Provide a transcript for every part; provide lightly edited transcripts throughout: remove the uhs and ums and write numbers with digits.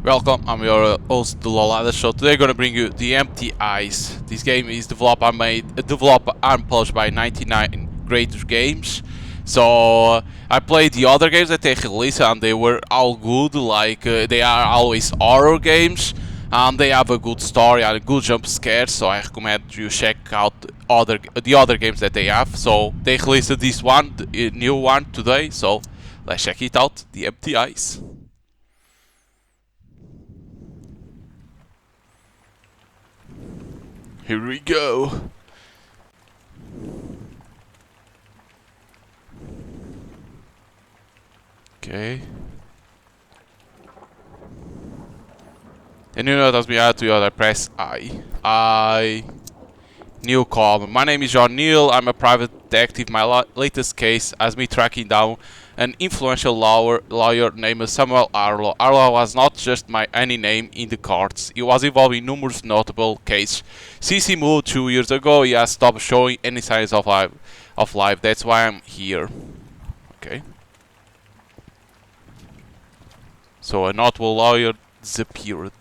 Welcome, I'm your host, the Lolada Show. Today, I'm gonna bring you The Empty Eyes. This game is developed and published by 99 Great Games. So I played the other games that they released, and they were all good. They are always horror games, and they have a good story and a good jump scare. So I recommend you check out the other games that they have. So they released this one, the new one today. So let's check it out. The Empty Eyes. Here we go. Okay. And you know that we have to I press I. Newcomer. My name is John Neal. I'm a private detective. My latest case has me tracking down an influential lawyer named Samuel Harlow. Harlow was not just any name in the courts. He was involved in numerous notable cases. Since he moved 2 years ago, he has stopped showing any signs of life. That's why I'm here. Okay. So a notable lawyer disappeared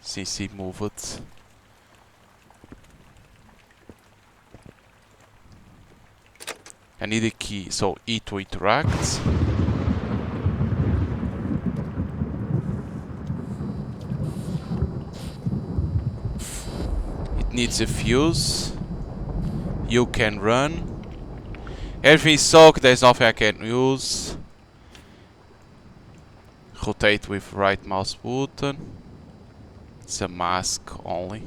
since he moved. I need a key, so E to interact. It needs a fuse. You can run. Everything is soaked, there's nothing I can use. Rotate with right mouse button. It's a mask only.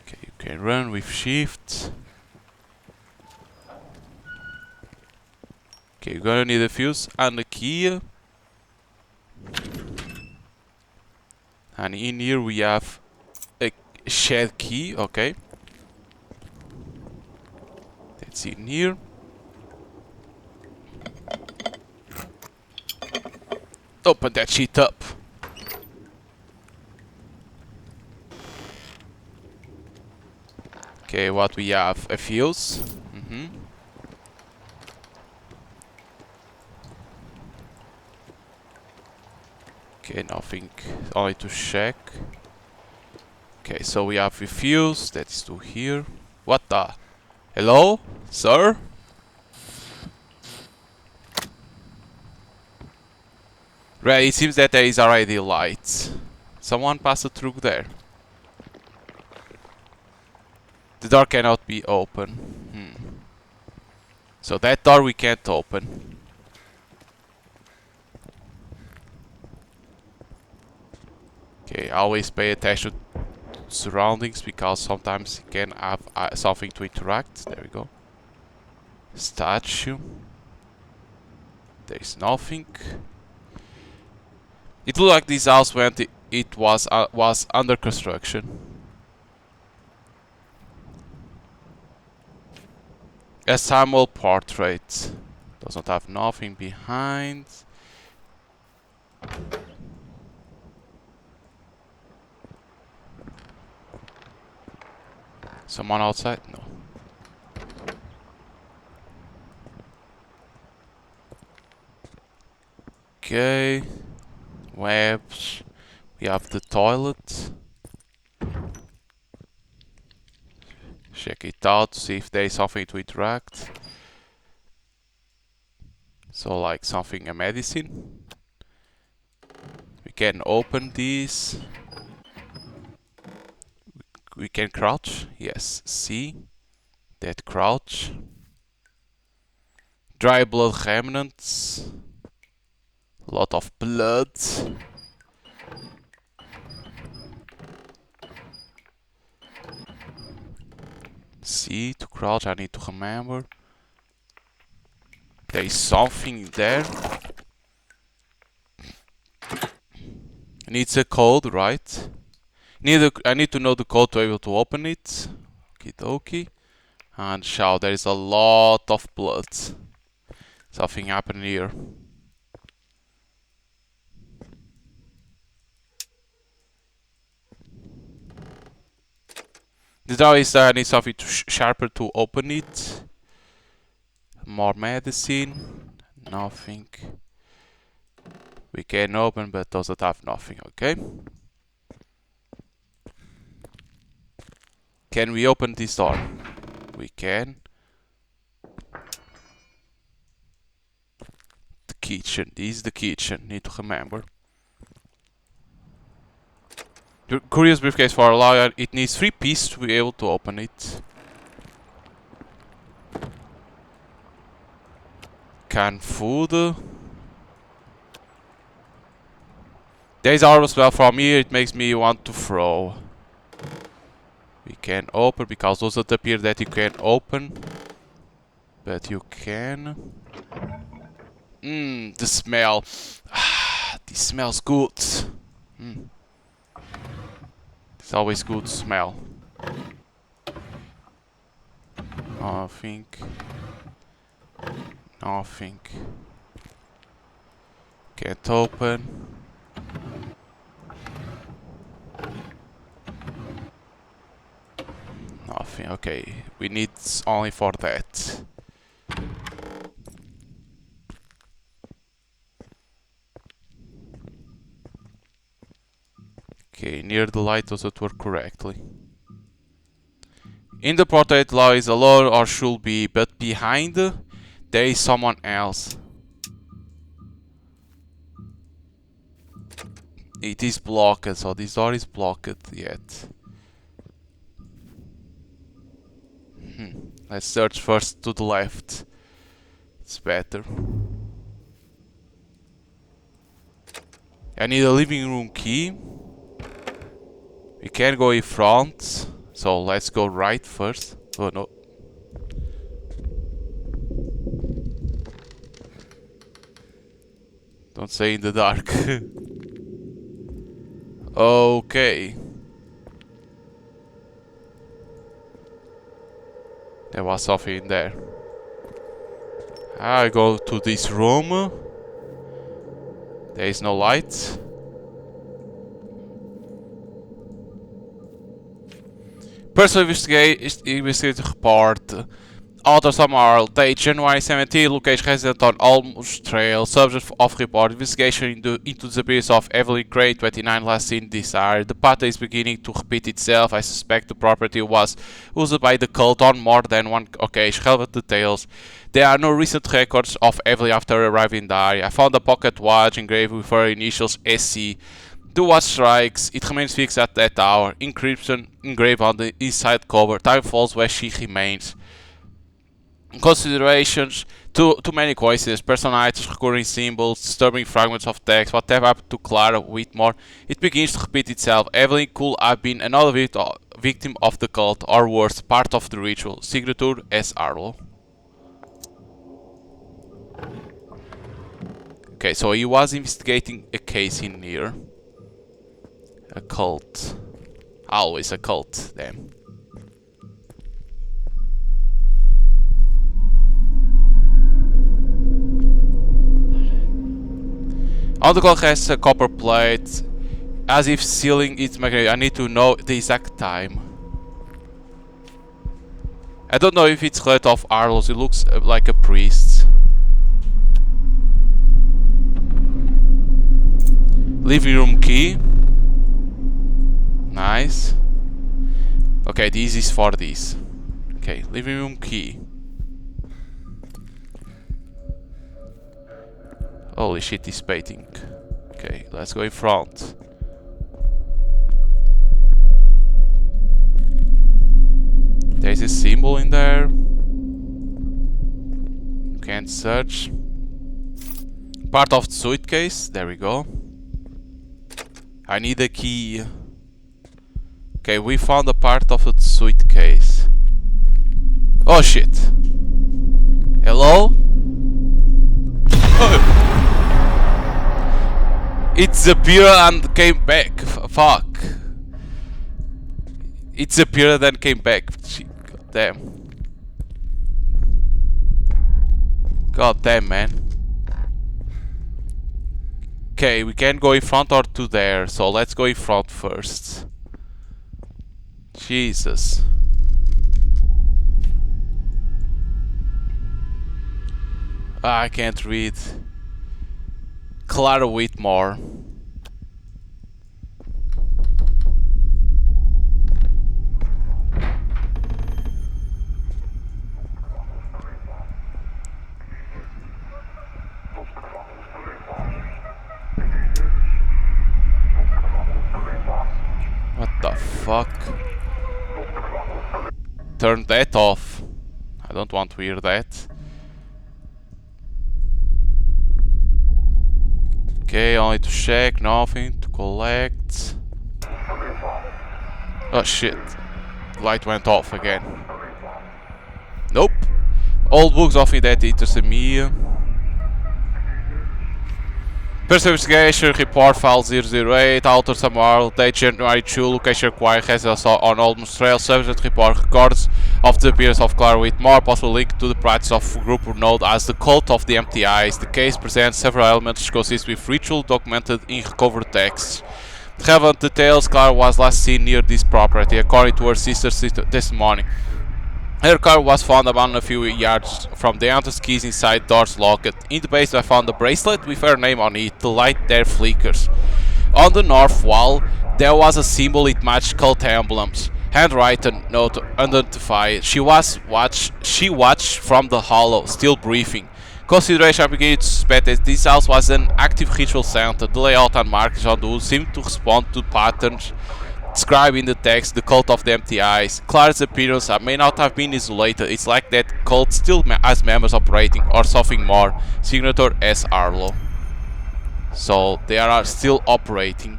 Okay, you can run with shift. Okay, you're gonna need a fuse and a key. And in here we have a shed key, okay. That's in here. Open that shit up. Okay, what we have? A fuse. Okay, nothing. Only to check. Okay, so we have a fuse. That is to here. What the? Hello, sir? Right, it seems that there is already light. Someone passed through there. The door cannot be open. So that door we can't open. Okay, always pay attention to surroundings because sometimes you can have something to interact. There we go. Statue. There is nothing. It looked like this house when it was under construction. A Samuel portrait. Doesn't have nothing behind. Someone outside? No. Okay. Webs. We have the toilet. Check it out, see if there is something to interact. So like something, a medicine. We can open these. We can crouch. Yes, see. That crouch. Dry blood remnants. A lot of blood. See, to crouch I need to remember. There is something there. Needs a code, right? I need to know the code to be able to open it. Okie dokie. And show, there is a lot of blood. Something happened here. The door is there, I need something sharper to open it. More medicine. Nothing. We can open, but doesn't have nothing, okay? Can we open this door? We can. The kitchen. This is the kitchen. Need to remember. The curious briefcase for a lawyer. It needs 3 pieces to be able to open it. Canned food. There's Harlow smell from here. It makes me want to throw. We can open because doesn't appear that you can open. But you can. The smell. This smells good. It's always good smell. Nothing. Nothing. Can't open. Nothing. Okay, we need only for that. Okay, near the light doesn't work correctly. In the portrait, law is alone or should be, but behind there is someone else. It is blocked, so this door is blocked yet. Let's search first to the left. It's better. I need a living room key. We can go in front, so let's go right first. Oh no. Don't say in the dark. Okay. There was something in there. I go to this room. There is no light. Personal investigative report. Author Samuel, date January 17, location resident on Almus Trail, subject of report, investigation into the disappearance of Evelyn Gray, 29, last seen this area. The pattern is beginning to repeat itself. I suspect the property was used by the cult on more than one occasion. Relevant details. There are no recent records of Evelyn after arriving in the area. I found a pocket watch engraved with her initials SC. The watch strikes, it remains fixed at that hour. Encryption engraved on the inside cover. Time falls where she remains. Considerations, too many coincidences, personalities, recurring symbols, disturbing fragments of text, whatever happened to Clara Whitmore, it begins to repeat itself. Evelyn could have been another victim of the cult, or worse, part of the ritual. Signature S. Harlow. Okay, so he was investigating a case in here. A cult. Always a cult, damn. On the clock has a copper plate, as if sealing its magnetic. I need to know the exact time. I don't know if it's related of Harlow's. It looks like a priest. Living room key. Nice. Okay, this is for this. Okay, living room key. Holy shit, he's painting. Okay, let's go in front. There's a symbol in there. You can't search. Part of the suitcase. There we go. I need a key. Okay, we found a part of the suitcase. Oh shit. Hello? It disappeared and came back. Fuck. It disappeared and came back. God damn. God damn, man. Okay, we can go in front or to there, so let's go in front first. Jesus. I can't read. Clara Whitmore. What the fuck? Turn that off. I don't want to hear that. Okay, only to check, nothing to collect. Oh shit. Light went off again. Nope. All books of me that interested me. First investigation report file 008, author Samuel, date January 2, location required, has also on almost trail, subject report records of the appearance of Clara Whitmore, possible link to the practice of a group known as the Cult of the Empty Eyes. The case presents several elements which consist with ritual documented in recovered texts. Relevant details: Clara was last seen near this property, according to her sister's testimony. Her car was found abandoned a few yards from the entrance, keys inside, doors locked. In the basement I found a bracelet with her name on it. The light there flickers. On the north wall there was a symbol, it matched cult emblems. Handwritten note identified. She watched from the Harlow, still breathing. Consideration are beginning to suspect that this house was an active ritual center. The layout and markings on the wood seemed to respond to patterns described in the text, the cult of the empty eyes. Clara's appearance may not have been isolated. It's like that cult still has members operating, or something more. Signature S. Harlow. So they are still operating.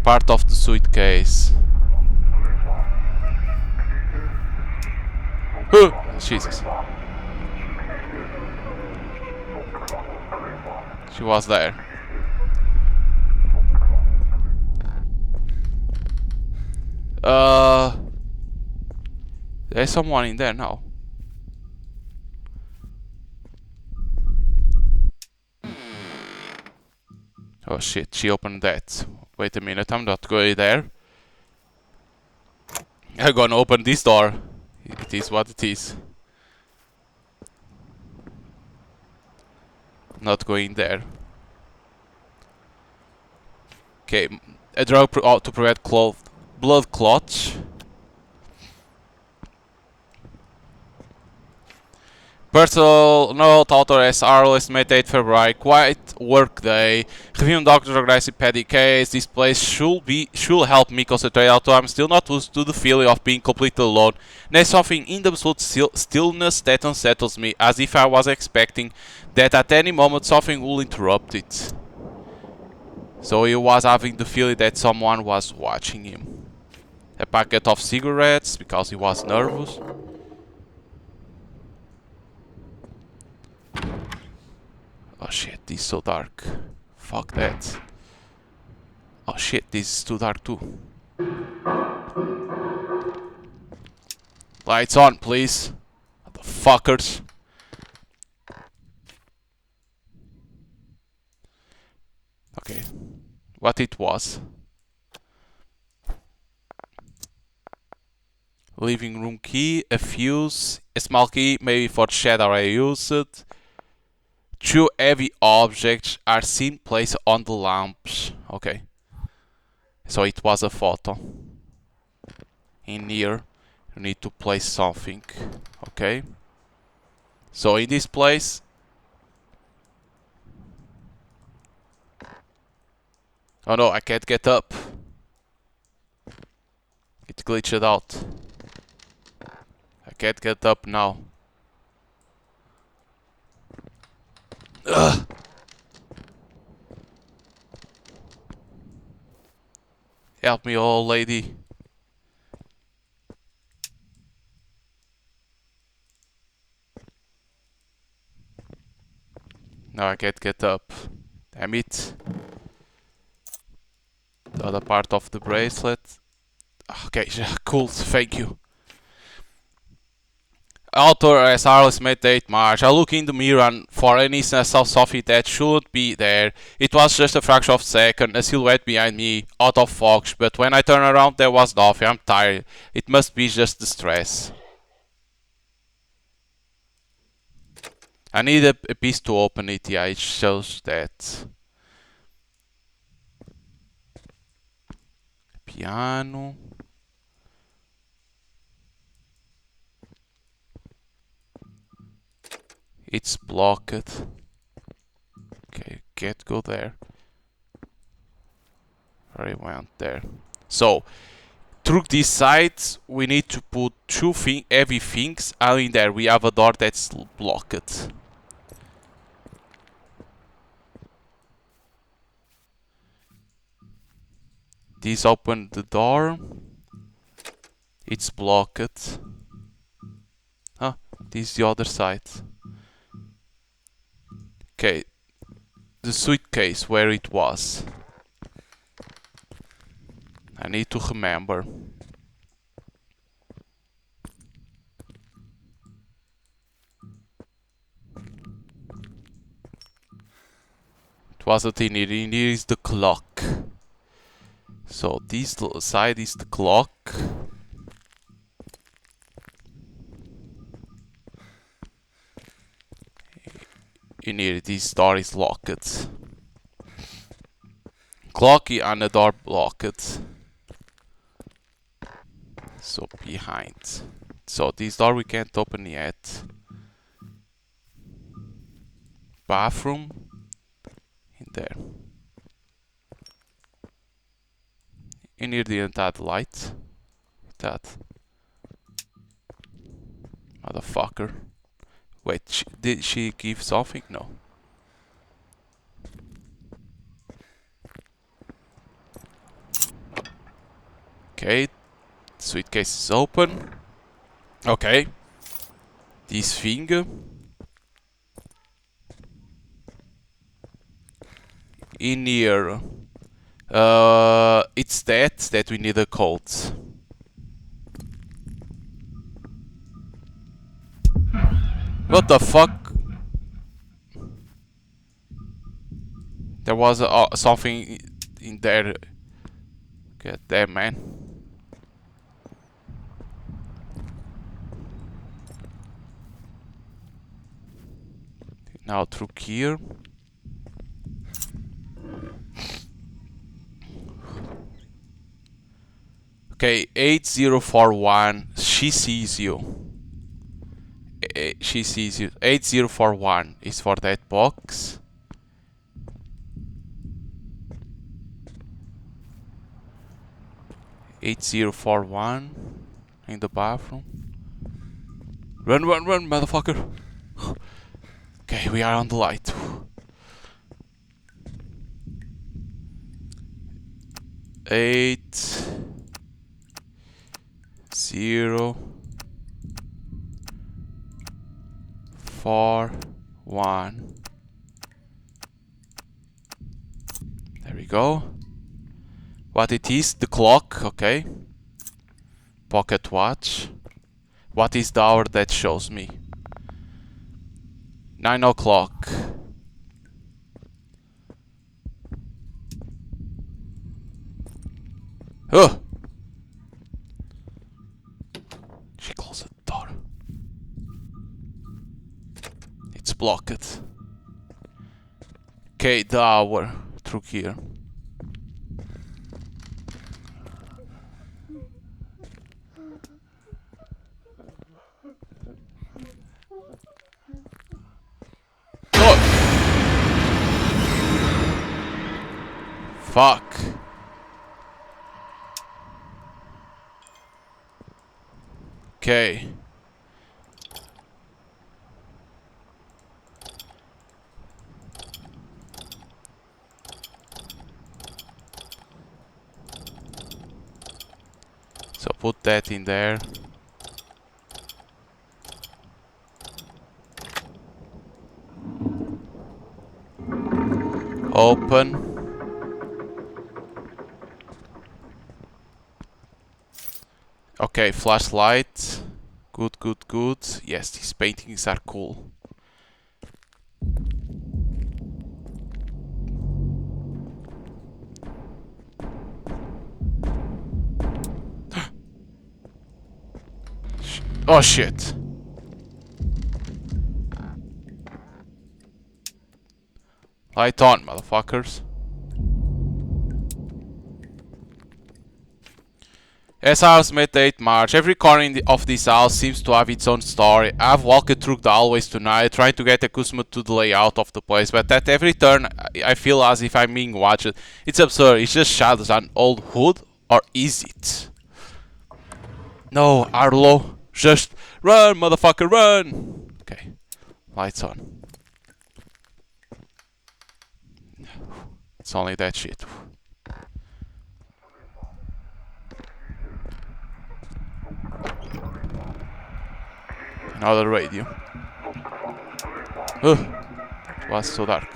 Part of the suitcase. Jesus. She was there. There's someone in there now. Oh shit, she opened that. Wait a minute, I'm not going there. I'm gonna open this door. It is what it is. Not going there. Okay, a drug to prevent blood clots. Personal note, author S. Harlow, estimate 8 February, quiet work day. Reviewing doctor's aggressive petty case. This place should help me concentrate, although I'm still not used to the feeling of being completely alone. There's something in the absolute stillness that unsettles me, as if I was expecting that at any moment something will interrupt it. So he was having the feeling that someone was watching him. A packet of cigarettes, because he was nervous. Oh shit, this is so dark. Fuck that. Oh shit, this is too dark too. Lights on, please. Motherfuckers. Okay. What it was. Living room key, a fuse, a small key, maybe for the shadow I use it. Two heavy objects are seen placed on the lamps. Okay. So it was a photo. In here, you need to place something. Okay. So in this place. Oh no, I can't get up. It glitched out. I can't get up now. Ugh. Help me, old lady. No, I can't get up. Damn it. The other part of the bracelet. Okay, cool, thank you. Author as Harlow's made 8 March. I look in the mirror and for an instant I saw something that shouldn't be there. It was just a fraction of a second, a silhouette behind me, out of focus, but when I turned around there was nothing. I'm tired. It must be just the stress. I need a piece to open it. Yeah, it shows that. Piano. It's blocked. Okay, can't go there. I went there. So, through these sides, we need to put two heavy things, and in there we have a door that's blocked. This open the door. It's blocked. Huh? This is the other side. Okay, the suitcase where it was. I need to remember. It wasn't in here. In here is the clock. So this side is the clock. In here, this door is locked. Clock and the door blocked. So behind. So this door we can't open yet. Bathroom. In there. In here didn't add light. That. Motherfucker. Wait, did she give something? No. Okay. Suitcase is open. Okay. This finger. In here. It's that we need a code. What the fuck? There was something in there. God damn, man. Now through here. Okay, 8041. She sees you. She sees you. 8041 is for that box. "8041 in the bathroom. Run, run, run, motherfucker! Okay, we are on the light. 8041. There we go. What it is? The clock, okay. Pocket watch. What is the hour that shows me? 9 o'clock. Oh! She closed the door. It's blocked. Okay, the hour through here. Oh! Fuck. Okay. So put that in there. Open. Okay, flashlight. Good, good, good. Yes, these paintings are cool. Oh shit. Light on, motherfuckers. As house met 8 March, every corner of this house seems to have its own story. I've walked through the hallways tonight, trying to get accustomed to the layout of the place, but at every turn I feel as if I'm being watched. It's absurd, it's just shadows and old hood, or is it? No, Harlow, just run, motherfucker, run! Okay, lights on. It's only that shit. Another radio. Ugh, it was so dark.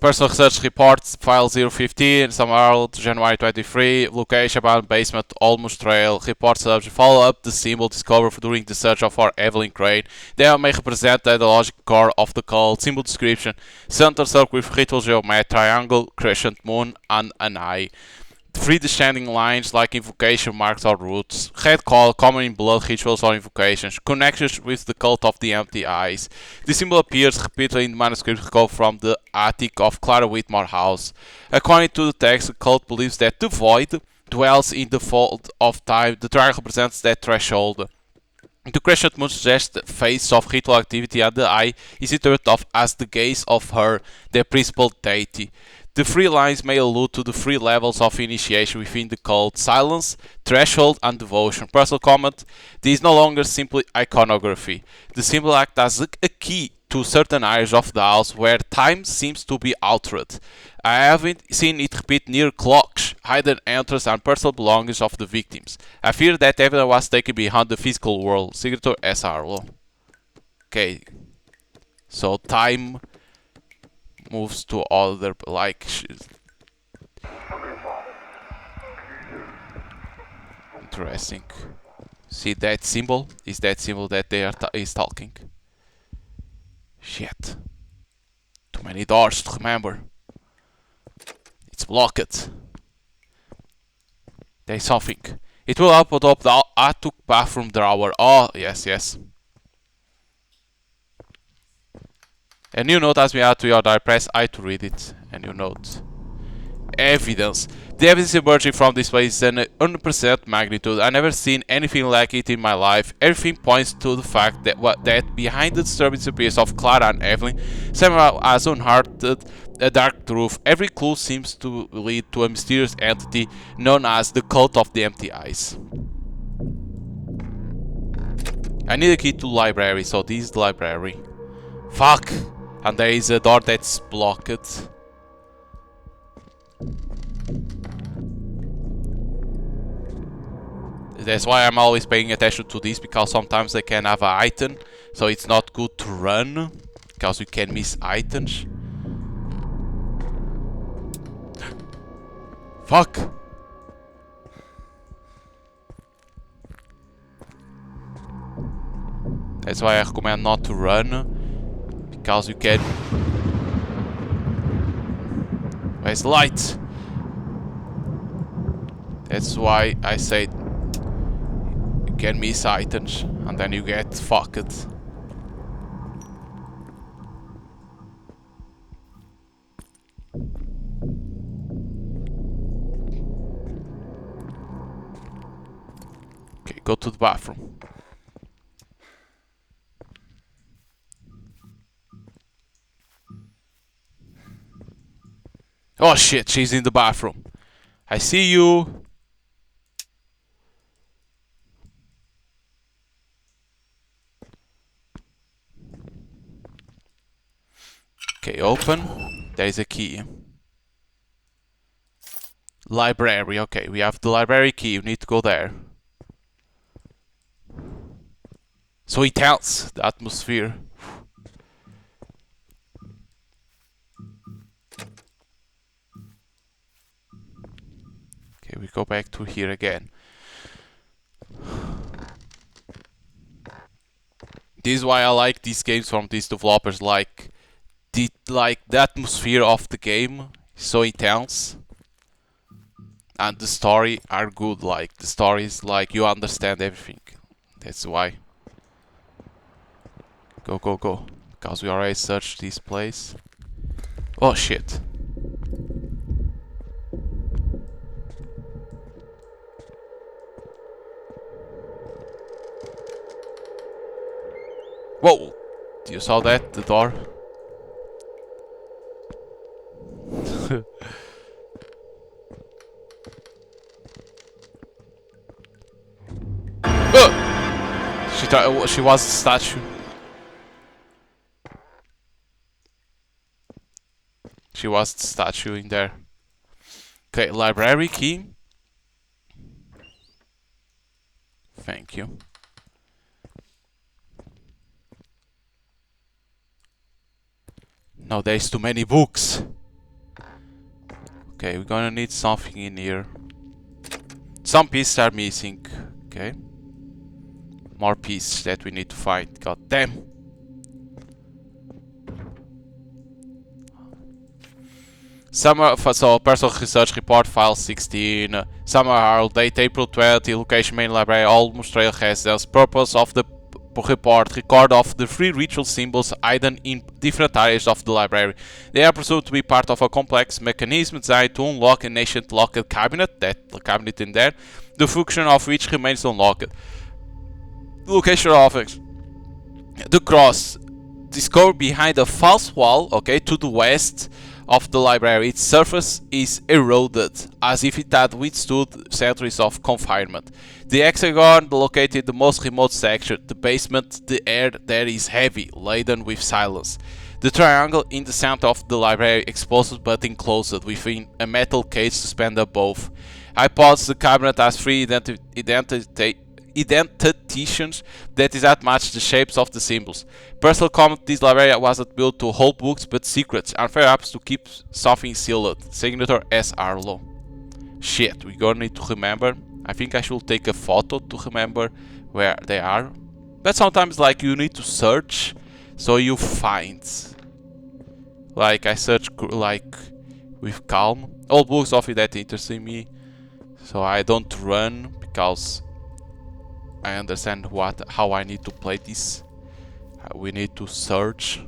Personal research reports, file 015, Summer January 23, location abandoned basement, almost trail, report subject, follow up the symbol discovered during the search of our Evelyn Crane. They may represent the ideological core of the cult. Symbol description, center circle with ritual geometry, triangle, crescent moon, and an eye. Three descending lines like invocation marks or roots. Red call, common in blood rituals or invocations. Connections with the cult of the empty eyes. The symbol appears repeatedly in the manuscript recovered from the attic of Clara Whitmore House. According to the text, the cult believes that the void dwells in the fold of time. The triangle represents that threshold. The crescent moon suggests the phase of ritual activity, and the eye is interpreted of as the gaze of her, their principal deity. The three lines may allude to the three levels of initiation within the cult: silence, threshold, and devotion. Personal comment: this is no longer simply iconography. The symbol acts as a key to certain areas of the house where time seems to be altered. I haven't seen it repeat near clocks, hidden entries, and personal belongings of the victims. I fear that evidence was taken behind the physical world. Signature S. Harlow. Okay, so time moves to other, like, interesting. See that symbol? Is that symbol that they are is talking? Shit. Too many doors to remember. It's blocked. There's something. It will open up the attic bathroom drawer. Oh, yes, yes. A new note has been added to your diary. Press I to read it. A new note. Evidence. The evidence emerging from this place is an unprecedented magnitude. I've never seen anything like it in my life. Everything points to the fact that behind the disturbing disappearance of Clara and Evelyn, somehow has unearthed a dark truth. Every clue seems to lead to a mysterious entity known as the Cult of the Empty Eyes. I need a key to the library, so this is the library. Fuck! And there is a door that's blocked. That's why I'm always paying attention to this, because sometimes they can have an item, so it's not good to run, because you can miss items. Fuck! That's why I recommend not to run, because you can... Where's the light? That's why I say you can miss items and then you get fucked. Okay, go to the bathroom. Oh shit, she's in the bathroom. I see you. Okay, open. There is a key. Library. Okay, we have the library key. You need to go there. So it tells the atmosphere. Okay, we go back to here again. This is why I like these games from these developers. Like the atmosphere of the game is so intense, and the story are good. Like the story is like you understand everything. That's why. Go, go, go. Because we already searched this place. Oh shit. Whoa! You saw that? The door? She was a statue. She was the statue in there. Okay, library key. Thank you. No, there's too many books. Okay, we're gonna need something in here. Some pieces are missing. Okay. More pieces that we need to find. God damn. So personal research report file 16. Summer Harlow, date April 20. Location main library. Almost trail residence. Purpose of the report: record of the 3 ritual symbols hidden in different areas of the library. They are presumed to be part of a complex mechanism designed to unlock an ancient locked cabinet. That cabinet in there, the function of which remains unlocked. The location of it. The cross discovered behind a false wall, okay, to the west of the library. Its surface is eroded, as if it had withstood centuries of confinement. The hexagon located in the most remote section, the basement. The air there is heavy, laden with silence. The triangle in the center of the library, exposed but enclosed within a metal cage suspended above. I paused. The cabinet has 3 indentations that is that match the shapes of the symbols. Personal comment: this library wasn't built to hold books but secrets, and perhaps to keep something sealed. Signature S. Harlow. Shit, we're gonna need to remember. I think I should take a photo to remember where they are. But sometimes like you need to search so you find. Like I search like with calm. All books of it that interest me, so I don't run because I understand how I need to play this. We need to search,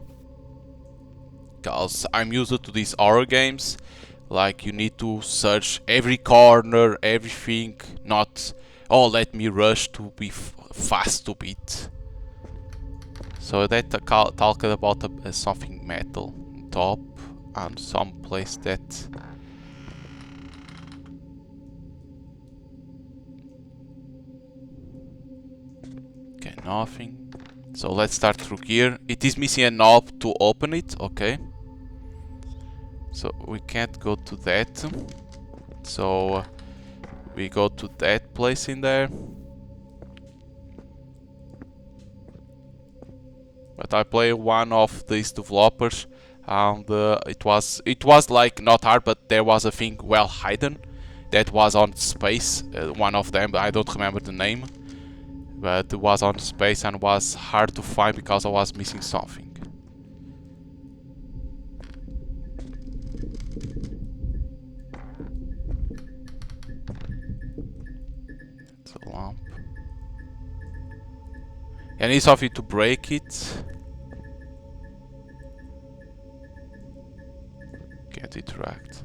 cause I'm used to these horror games. Like you need to search every corner, everything. Not, oh, let me rush to be fast to beat. So that talked about something metal on top and some place that. Okay, nothing. So let's start through here. It is missing a knob to open it, okay. So we can't go to that. So we go to that place in there. But I play one of these developers and it was like not hard, but there was a thing well hidden that was on space. One of them, I don't remember the name. But it was on space and was hard to find because I was missing something. It's a lamp. I need something to break it. Can't interact.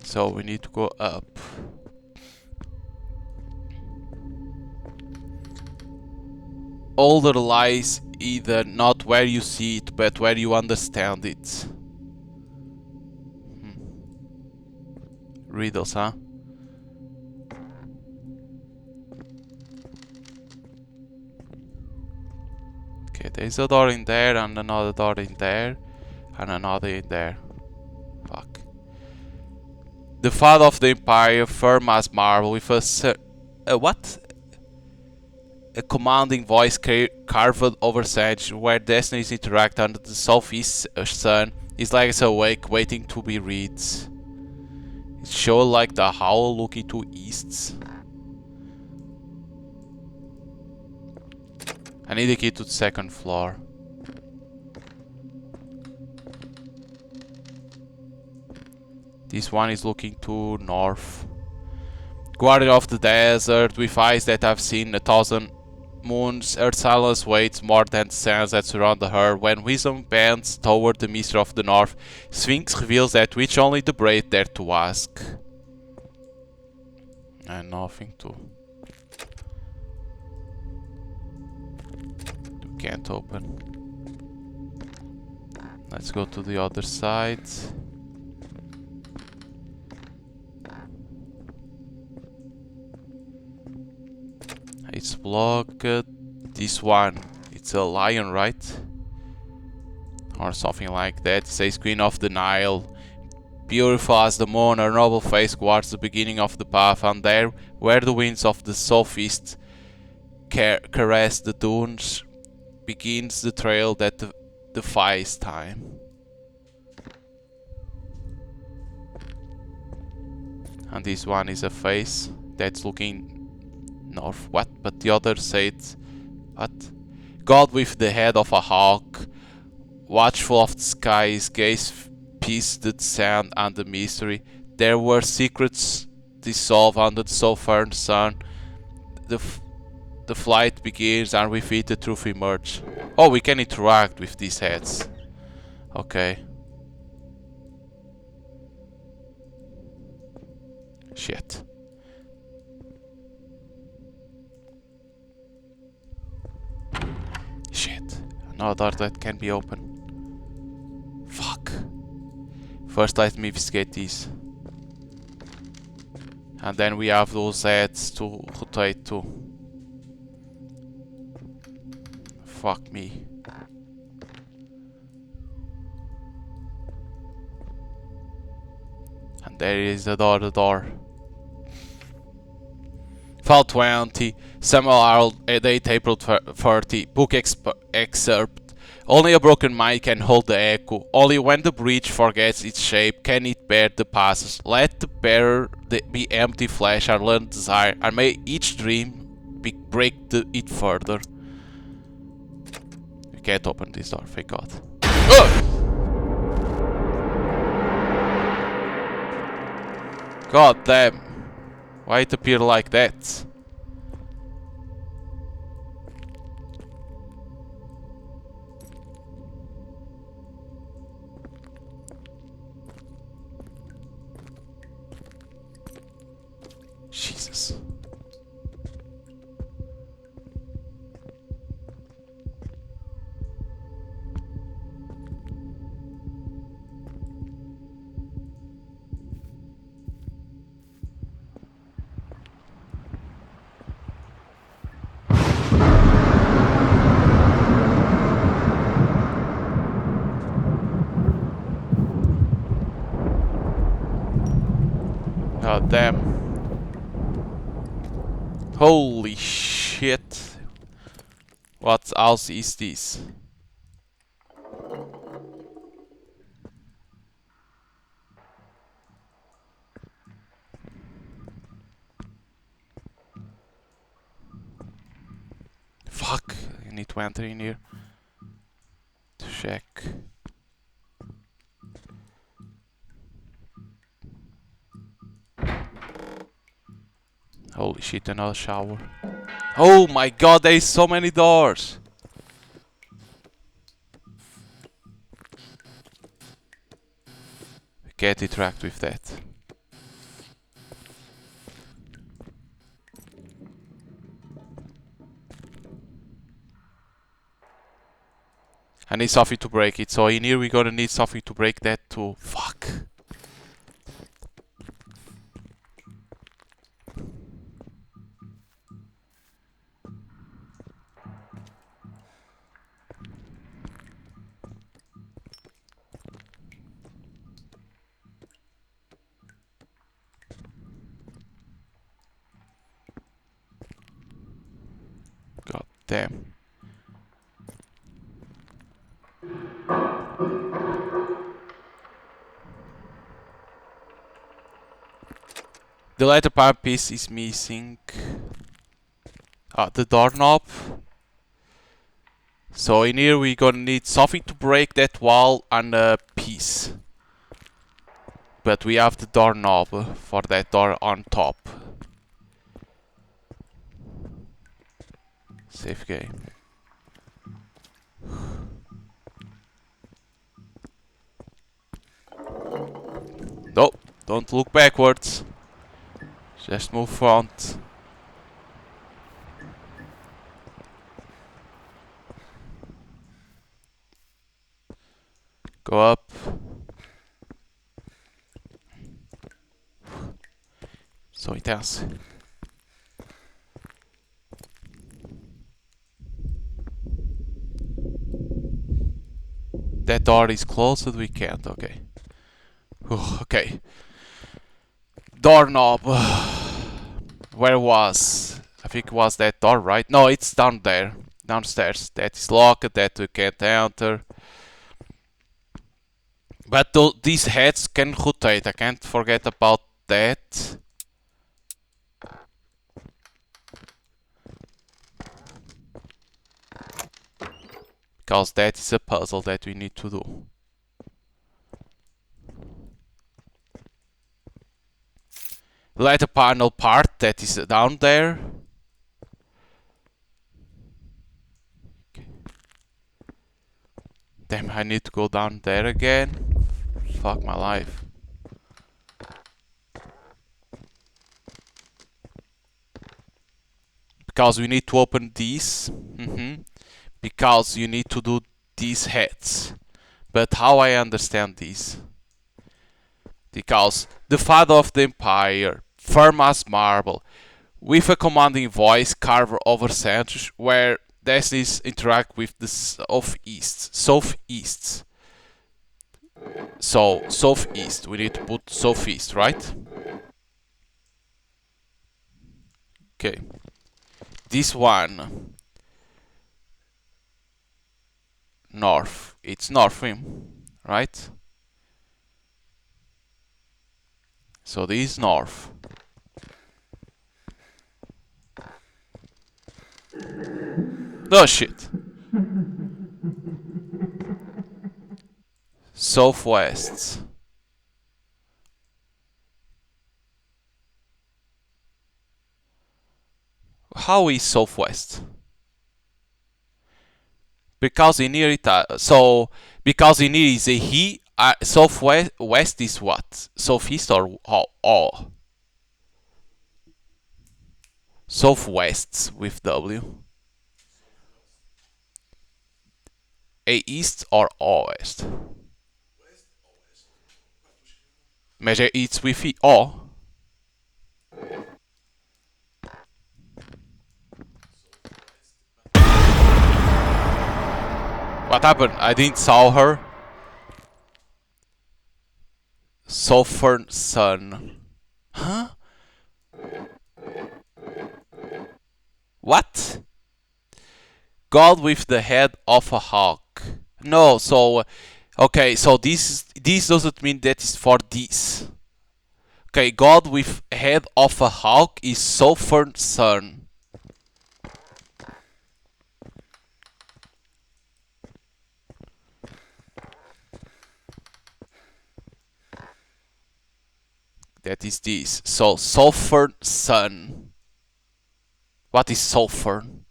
So we need to go up. Older lies either not where you see it, but where you understand it. Riddles, huh? Okay, there's a door in there, and another door in there, and another in there. Fuck. The father of the empire, firm as marble, with a what? A commanding voice carved over sage, where destinies interact under the southeast sun. His legs awake, waiting to be read. It showed like the howl looking to east. I need a key to the 2nd floor. This one is looking to north. Guardian of the desert, with eyes that have seen 1,000 moons, Earth's silence waits more than the sands that surround her. When wisdom bends toward the mystery of the north, Sphinx reveals that which only the brave dare to ask. And nothing to... Can't open. Let's go to the other side. It's blocked. This one, it's a lion, right? Or something like that. It says Queen of the Nile. Beautiful as the moon, her noble face guards the beginning of the path, and there, where the winds of the southeast caress the dunes, begins the trail that defies time. And this one is a face that's looking north. What? But the other said, what? God with the head of a hawk, watchful of the skies, gaze peace the sand and the mystery. There were secrets dissolved under the southern sun. The flight begins, and with it the truth emerges. Oh, we can interact with these heads. Okay. Shit. Shit. Another that can be open. Fuck. First let me investigate these. And then we have those heads to rotate to. Fuck me. And there is the door. File 20, Samuel Harold, date April 30, book excerpt. Only a broken mind can hold the echo. Only when the bridge forgets its shape can it bear the passes. Let the bearer be empty flesh and learn desire, and may each dream break it further. We can't open this door, thank God. God damn. Why it appear like that? Jesus. God damn. Holy shit. What else is this? Fuck. I need to enter in here to check. Holy shit, another shower. Oh my god, there is so many doors. We can't interact with that. I need something to break it, so in here we're gonna need something to break that too. Fuck. God damn. The letter pipe piece is missing. The doorknob. So in here we're gonna need something to break that wall and a piece. But we have the doorknob for that door on top. Safe game. No, don't look backwards. Just move front. Go up. So intense. That door is closed, we can't. Okay. Okay. Doorknob. Where was? I think it was that door, right? No, it's down there. Downstairs. That is locked, that we can't enter. But these heads can rotate. I can't forget about that. Because that is a puzzle that we need to do. Letter panel part that is down there. Damn, I need to go down there again. Fuck my life. Because we need to open these. Because you need to do these heads. But how I understand this? Because the father of the empire, firm as marble, with a commanding voice carved over centuries, where destinies interact with the southeast. Southeast. So, southeast. We need to put southeast, right? Okay. This one. North. It's north rim, right? So this is north. Oh shit. Southwest. How is southwest? Because in here it because in here is a he. Southwest west is what? Southeast or oh? Southwest with W. A east or oest? Measure it's with E. O. What happened? I didn't saw her. Southern sun. Huh? What? God with the head of a hawk. No, so okay, so this doesn't mean that is for this. Okay, God with head of a hawk is Southern sun. That is this. So Southern sun. What is Southern?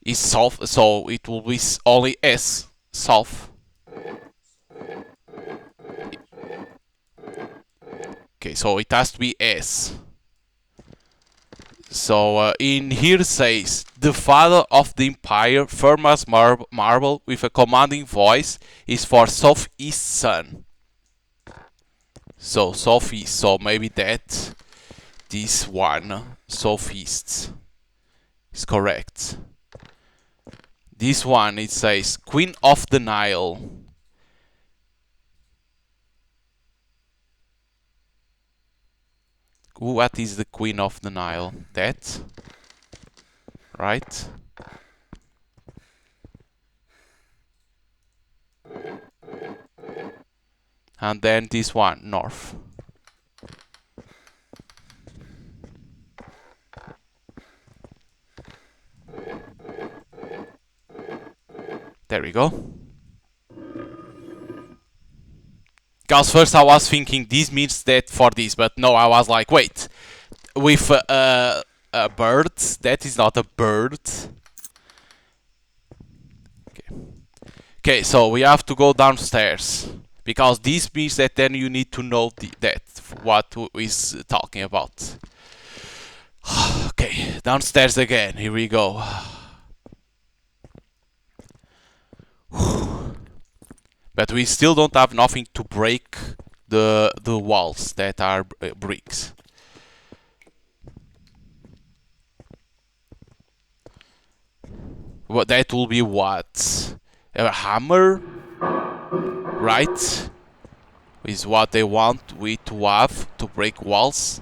Is south, so it will be only S. South. Okay, so it has to be S. So in here says, the father of the empire, firm as marble, with a commanding voice, is for southeast sun. So southeast, so maybe that, this one, southeast, is correct. This one, it says, Queen of the Nile. What is the Queen of the Nile? That? Right? And then this one, north. There we go. Because first I was thinking this means that for this, but no, I was like, wait, with a bird, that is not a bird. Okay, so we have to go downstairs. Because this means that then you need to know that what is talking about. Okay, downstairs again, here we go. But we still don't have nothing to break the walls that are bricks. What that will be what? A hammer? Right? Is what they want we to have to break walls.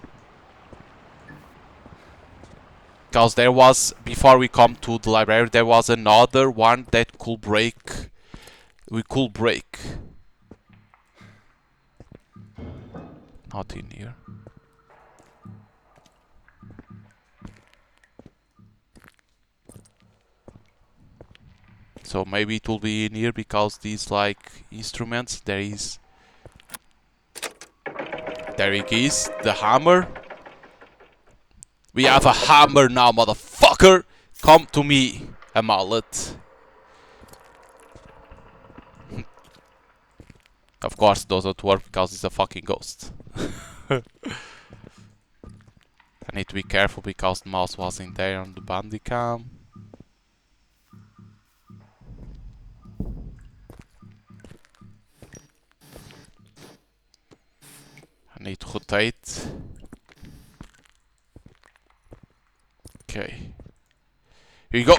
Because there was, before we come to the library, there was another one that could break. We could break. Not in here. So maybe it will be in here because these like instruments, there is. There it is, the hammer. We have a hammer now, motherfucker! Come to me, a mallet. Of course it doesn't work because it's a fucking ghost. I need to be careful because the mouse wasn't there on the bandicam. I need to rotate. Okay. Here you go.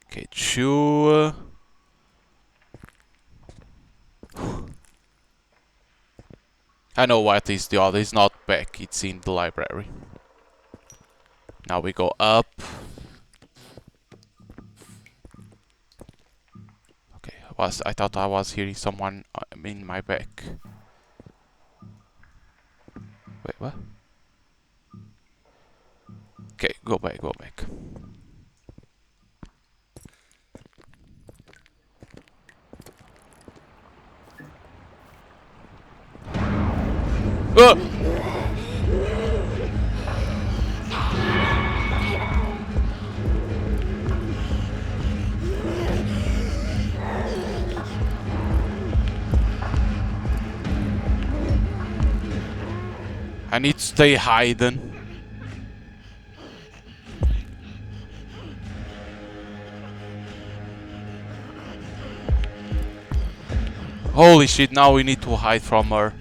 Okay, chew. I know what is the other. It's not back. It's in the library. Now we go up. Okay, I thought I was hearing someone in my back. Wait, what? Okay, go back, go back. I need to stay hidden. Holy shit, now we need to hide from her.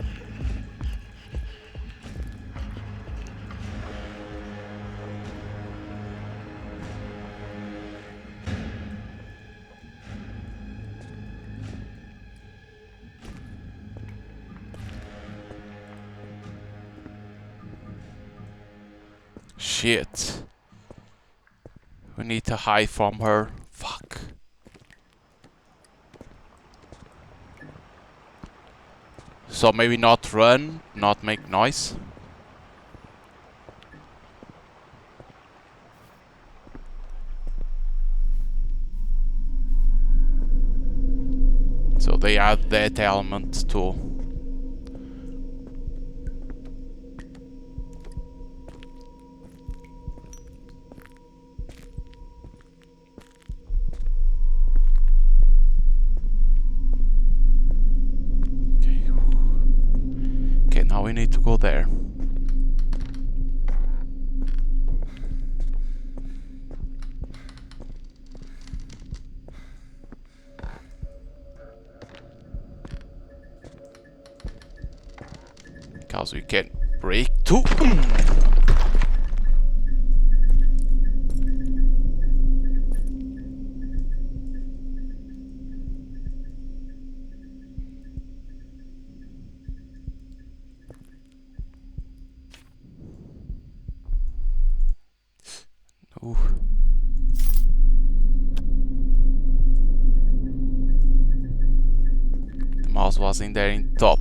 Shit. We need to hide from her. Fuck. So maybe not run, not make noise. So they add that element too. Okay, now we need to go there. Because we can break too. Ooh. The mouse was in there in top.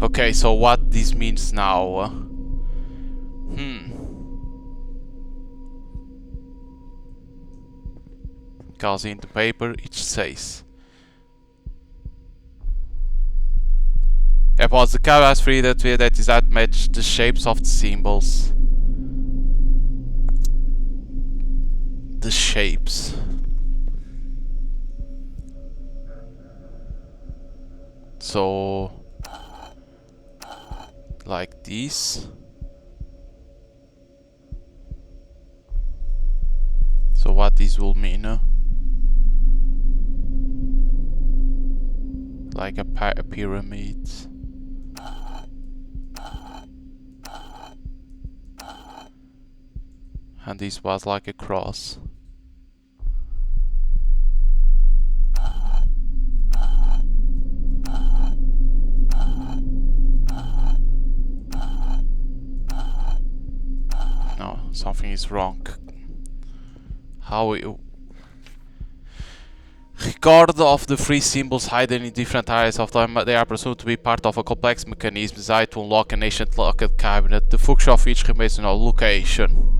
Okay, so what this means now? Because in the paper it says about the canvas free that does not match the shapes of the symbols. The shapes. So like this. So what this will mean? Like a pyramid. And this was like a cross. No, something is wrong. How you record of the three symbols hidden in different areas of time, they are presumed to be part of a complex mechanism designed to unlock an ancient locked cabinet. The function of each remains in no location.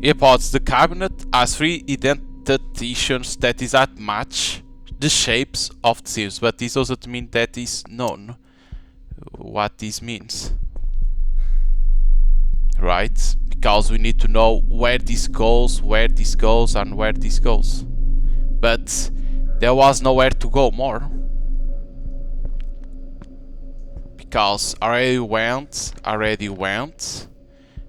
Hypothesis: the cabinet has three indentations that does not match the shapes of the symbols, but this doesn't mean that is known what this means. Right? Because we need to know where this goes, and where this goes. But there was nowhere to go more. Because already went,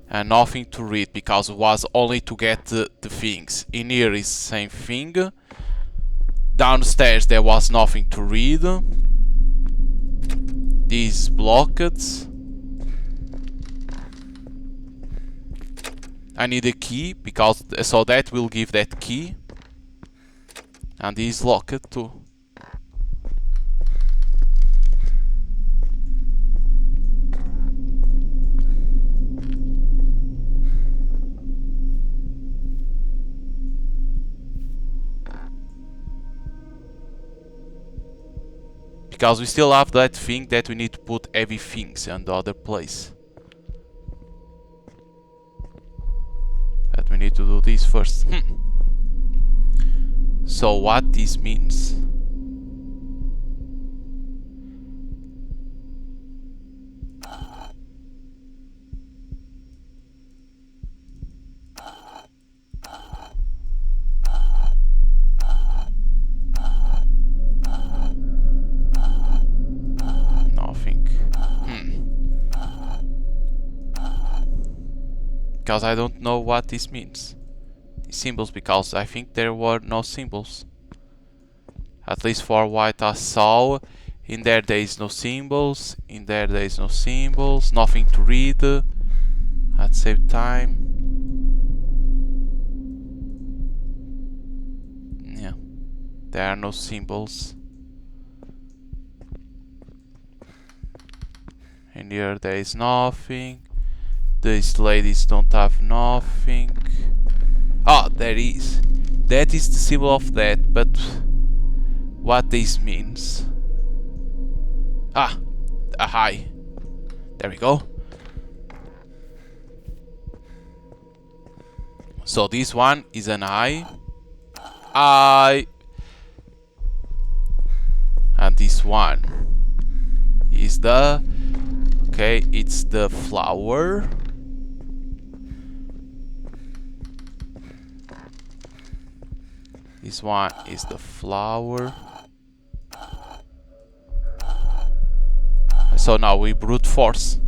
and nothing to read, because it was only to get the things. In here is the same thing. Downstairs there was nothing to read. This is blocked. I need a key, because so that will give that key. And this is locked too. Because we still have that thing that we need to put heavy things in the other place. But we need to do this first. So what this means? Nothing. Because I don't know what this means. These symbols, because I think there were no symbols. At least for what I saw. In there is no symbols. In there is no symbols. Nothing to read. At the same time. Yeah. There are no symbols. In here there is nothing. These ladies don't have nothing. Ah, there is. That is the symbol of that, but what this means? Ah, a high. There we go. So this one is an eye. Eye. And this one is the... Okay, it's the flower. This one is the flower. So now we brute force.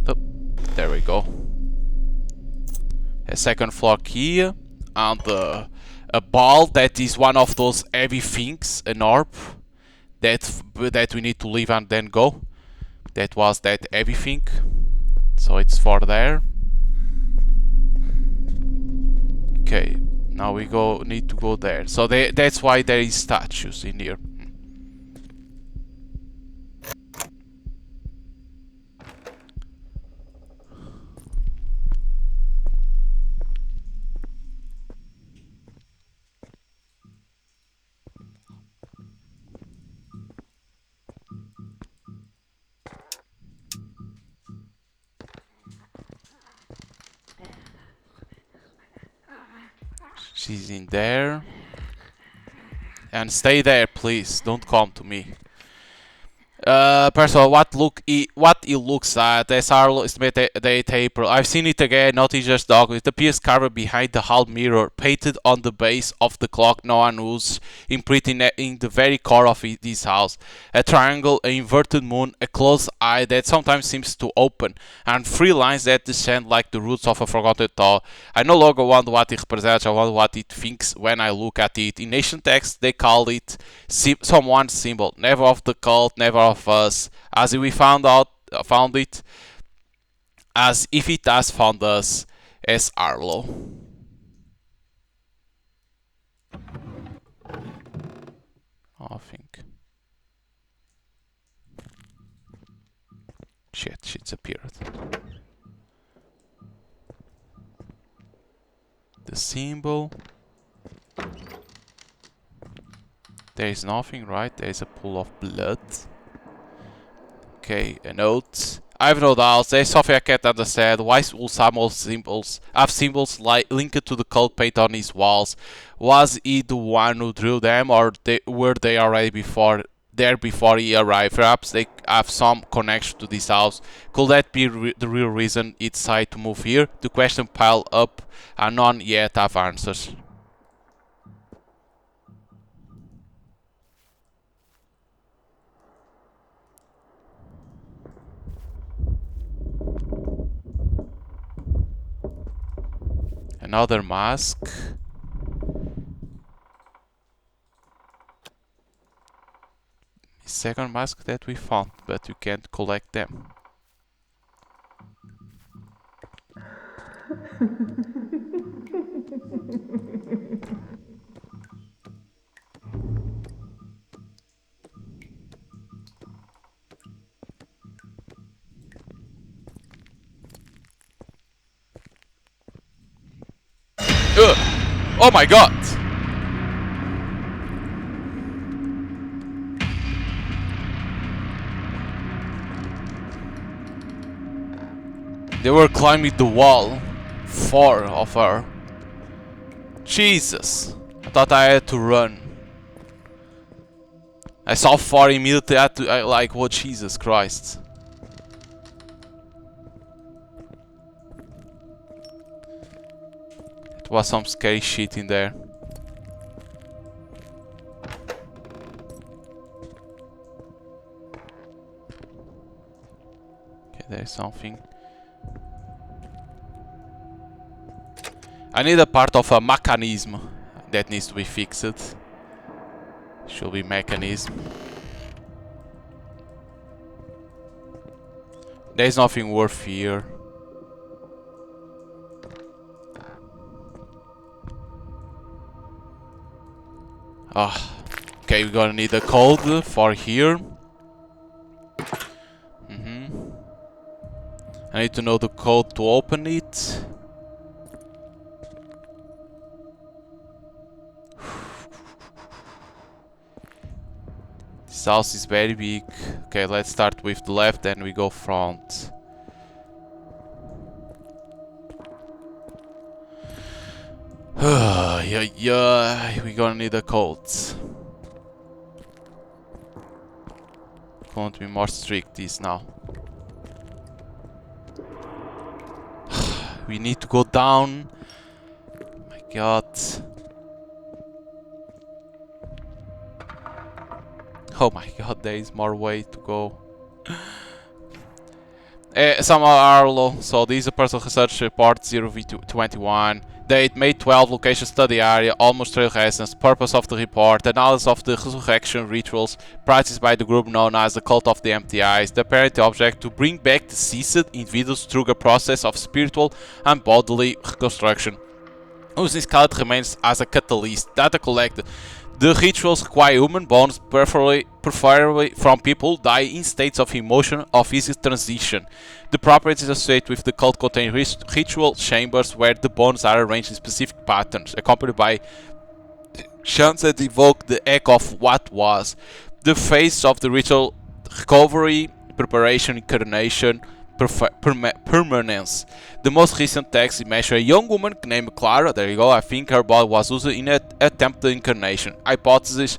Oh, there we go. A second floor key and a ball that is one of those heavy things, an orb that we need to leave and then go. That was that heavy thing. So it's for there. Okay, now we need to go there. So that's why there is statues in here. She's in there. And stay there, please. Don't come to me. First of all, what it looks at as Harlow estimated date April. I've seen it again, not in just dog. It appears carved behind the hall mirror, painted on the base of the clock no one knows, imprinted in the very core of this house. A triangle, an inverted moon, a closed eye that sometimes seems to open, and three lines that descend like the roots of a forgotten thought. I no longer wonder what it represents, I wonder what it thinks when I look at it. In ancient texts, they call it someone's symbol, never of the cult, never of us, as if we found it, as if it has found us, as Harlow. I think. Shit's appeared. The symbol. There is nothing, right? There is a pool of blood. Okay, a note. I have no doubts. There's something I can't understand. Why will some symbols have symbols linked to the cult paint on his walls? Was he the one who drew them, or were they already before he arrived? Perhaps they have some connection to this house. Could that be the real reason he decided to move here? The question piled up and none yet have answers. Another mask. Second mask that we found, but you can't collect them. Oh my god! They were climbing the wall. 4 of her. Jesus! I thought I had to run. I saw 4 immediately. I had to, like, what? Jesus Christ. It was some scary shit in there. Okay, there's something. I need a part of a mechanism that needs to be fixed. Should be mechanism. There's nothing worth here. Ah, okay, we're gonna need a code for here. I need to know the code to open it. This house is very big. Okay, let's start with the left, then we go front. Yeah, we're gonna need a code. Going to be more strict this now. We need to go down. My god. Oh my god, there is more way to go. Some are Harlow, so this is a personal research report 0v21. Date May 12, location study area, almost trail residence. Purpose of the report, analysis of the resurrection rituals practiced by the group known as the Cult of the Empty Eyes. The apparent object to bring back deceased individuals through a process of spiritual and bodily reconstruction. Using skeleton remains as a catalyst. Data collected. The rituals require human bones, preferably from people who die in states of emotion or physical transition. The properties associated with the cult contain ritual chambers where the bones are arranged in specific patterns, accompanied by chants that evoke the echo of what was. The phase of the ritual: recovery, preparation, incarnation, permanence. The most recent text images a young woman named Clara. There you go. I think her body was used in an attempted incarnation. Hypothesis: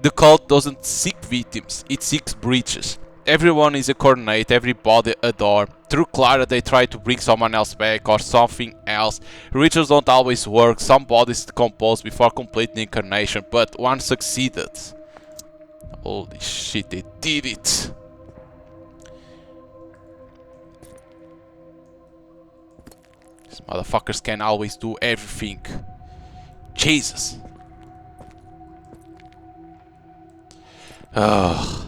the cult doesn't seek victims; it seeks breaches. Everyone is a coordinate, everybody a door. Through Clara they try to bring someone else back or something else. Rituals don't always work, some bodies decompose before completing the incarnation, but one succeeded. Holy shit, they did it! These motherfuckers can always do everything. Jesus! Ugh.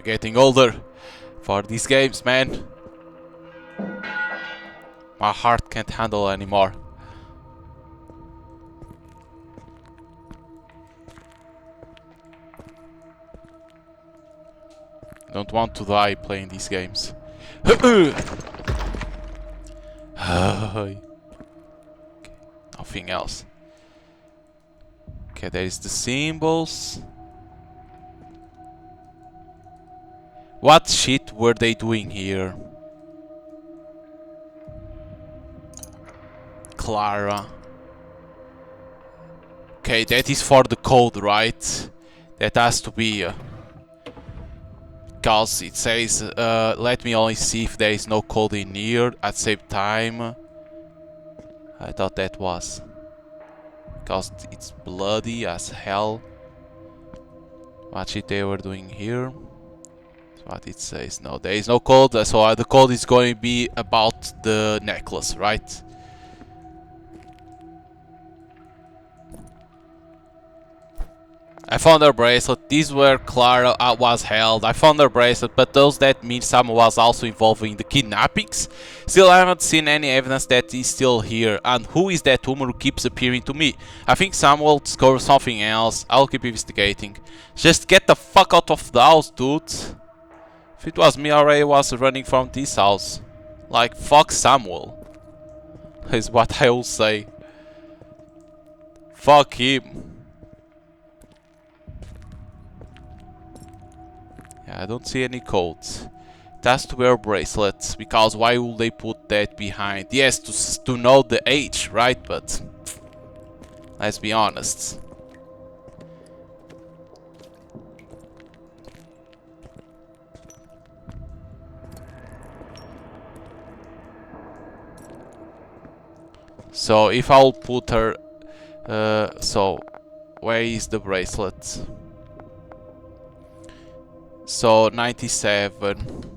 Getting older for these games, man. My heart can't handle anymore. Don't want to die playing these games. Okay, nothing else. Okay, there is the symbols. What shit were they doing here? Clara. Okay, that is for the code, right? That has to be... because it says, let me only see if there is no code in here at the same time. I thought that was. Because it's bloody as hell. What shit they were doing here? What it says. No, there is no code, so the code is going to be about the necklace, right? I found her bracelet. These were Clara was held. I found her bracelet, but does that mean someone was also involved in the kidnappings? Still, I haven't seen any evidence that he's still here. And who is that woman who keeps appearing to me? I think Sam will discover something else. I'll keep investigating. Just get the fuck out of the house, dude. If it was me, I already was running from this house. Like, fuck Samuel. Is what I will say. Fuck him. Yeah, I don't see any codes. It has to wear bracelets, because why would they put that behind? Yes, to know the age, right? But let's be honest. So if I'll put her... so, where is the bracelet? So, 97.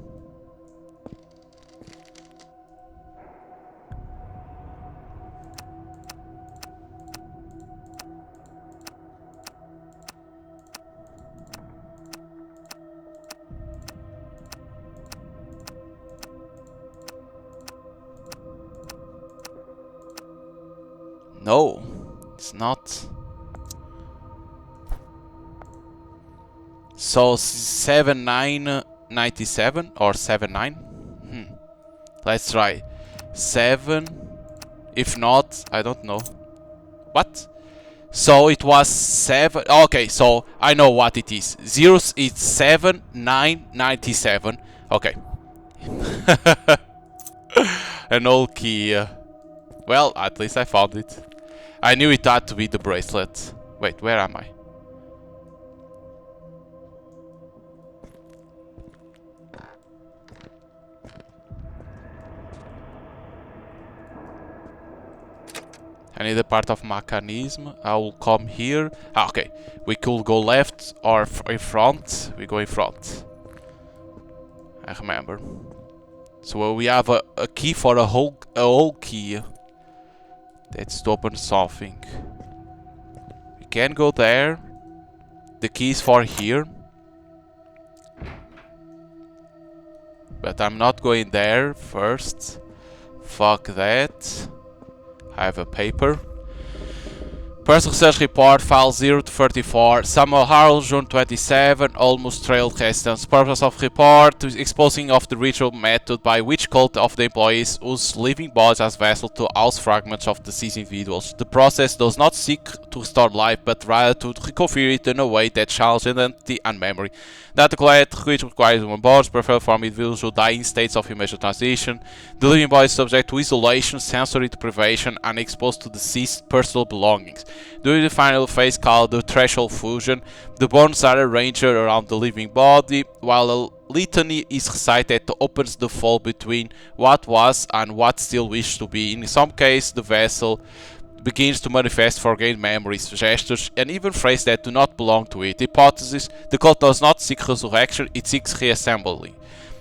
No, it's not. So 7997 or 79? Let's try 7. If not, I don't know. What? So it was 7. Okay, so I know what it is. Zeros is 7997. Okay. An old key. Well, at least I found it. I knew it had to be the bracelet. Wait, where am I? I need a part of mechanism. I will come here. Ah, okay. We could go left or in front. We go in front. I remember. So we have a key for a whole key. That's to open something. We can go there. The key is for here. But I'm not going there first. Fuck that. I have a paper. Personal Research Report, File 0 to 34. Samuel Harlow, June 27, almost trailed Heston's. Purpose of report: exposing of the ritual method by which cult of the employees use living bodies as vessels to house fragments of deceased individuals. The process does not seek to restore life, but rather to reconfigure it in a way that challenges identity and memory. Data collected, which requires human bodies, preferred from individuals who die in states of emotional transition. The living body is subject to isolation, sensory deprivation, and exposed to deceased personal belongings. During the final phase, called the threshold fusion, the bones are arranged around the living body, while a litany is recited that opens the fold between what was and what still wishes to be. In some cases, the vessel begins to manifest forgotten memories, gestures, and even phrases that do not belong to it. The hypothesis: the cult does not seek resurrection, it seeks reassembly.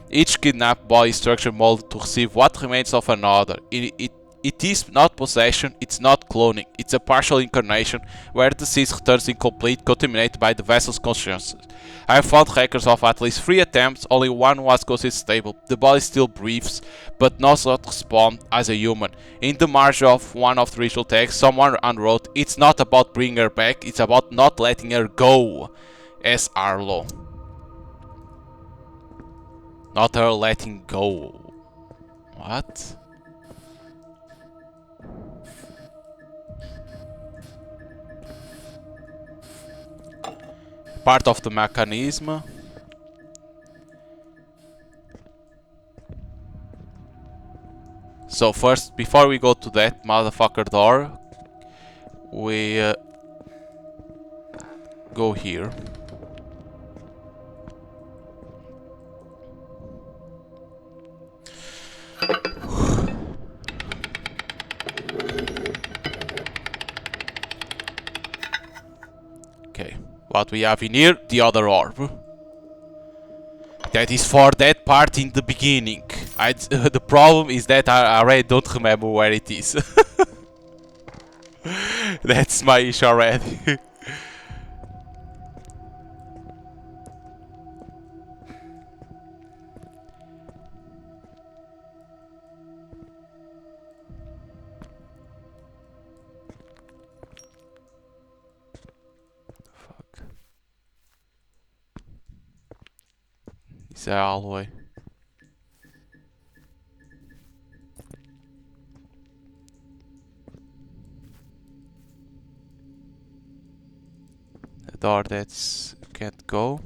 Each kidnapped body is structure molded to receive what remains of another. It is not possession, it's not cloning, it's a partial incarnation where the deceased returns incomplete, contaminated by the vessel's consciousness. I have found records of at least 3 attempts, only one was considered stable. The body still breathes, but does not respond as a human. In the margin of one of the ritual texts, someone wrote, "It's not about bringing her back, it's about not letting her go." As Harlow. Not her letting go. What? Part of the mechanism. So first, before we go to that motherfucker door, we go here. Okay, what we have in here, the other orb. That is for that part in the beginning. The problem is that I already don't remember where it is. That's my issue already. Fuck. Is that all the way? The door that's can't go.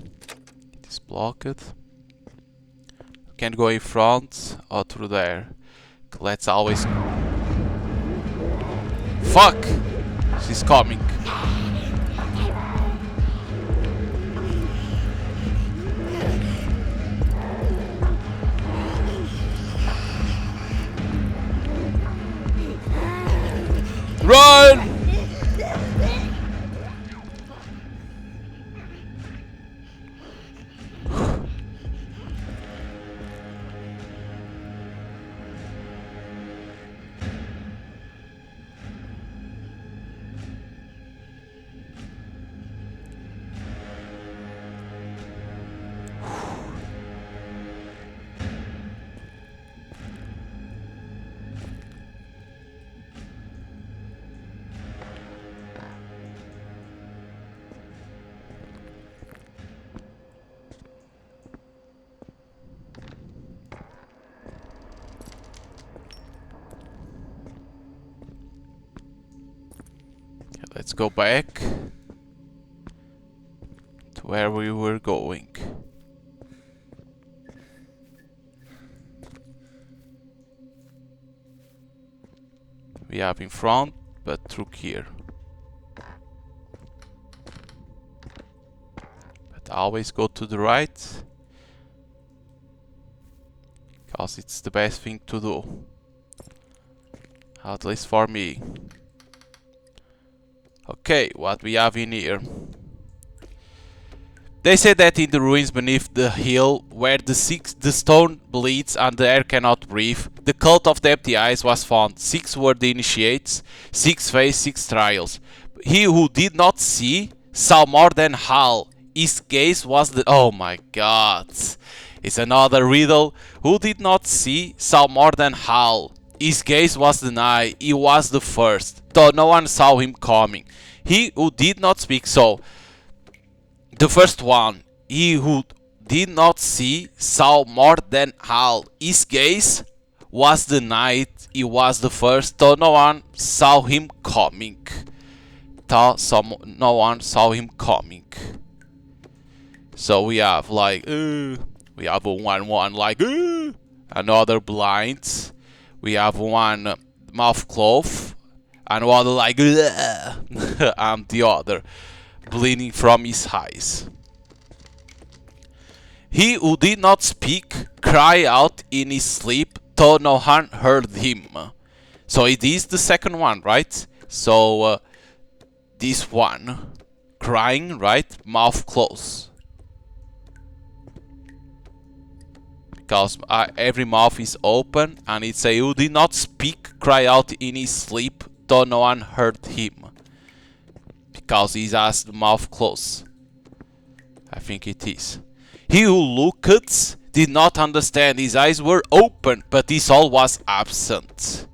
It is blocked. Can't go in front or through there. Let's always. Fuck! She's coming. Run! Let's go back to where we were going. We have in front, but through here. But always go to the right, because it's the best thing to do. At least for me. Okay, what we have in here. They say that in the ruins beneath the hill, where the stone bleeds and the air cannot breathe, the cult of the empty eyes was found. 6 were the initiates, 6 faced 6 trials. He who did not see saw more than Hal. His gaze was the... Oh my god. It's another riddle. Who did not see saw more than Hal. His gaze was denied. He was the first, though no one saw him coming. He who did not speak. So, the first one, he who did not see saw more than all. His gaze was the night, he was the first, though no one saw him coming. No one saw him coming. So we have like, we have a 1-1 like, another blind. We have one mouth closed, and one like, and the other bleeding from his eyes. He who did not speak cried out in his sleep, though no one heard him. So it is the second one, right? So this one, crying, right? Mouth closed. Because every mouth is open, and it says, who did not speak cried out in his sleep, though no one heard him. Because he has the mouth closed. I think it is. He who looked did not understand. His eyes were open, but his soul was absent.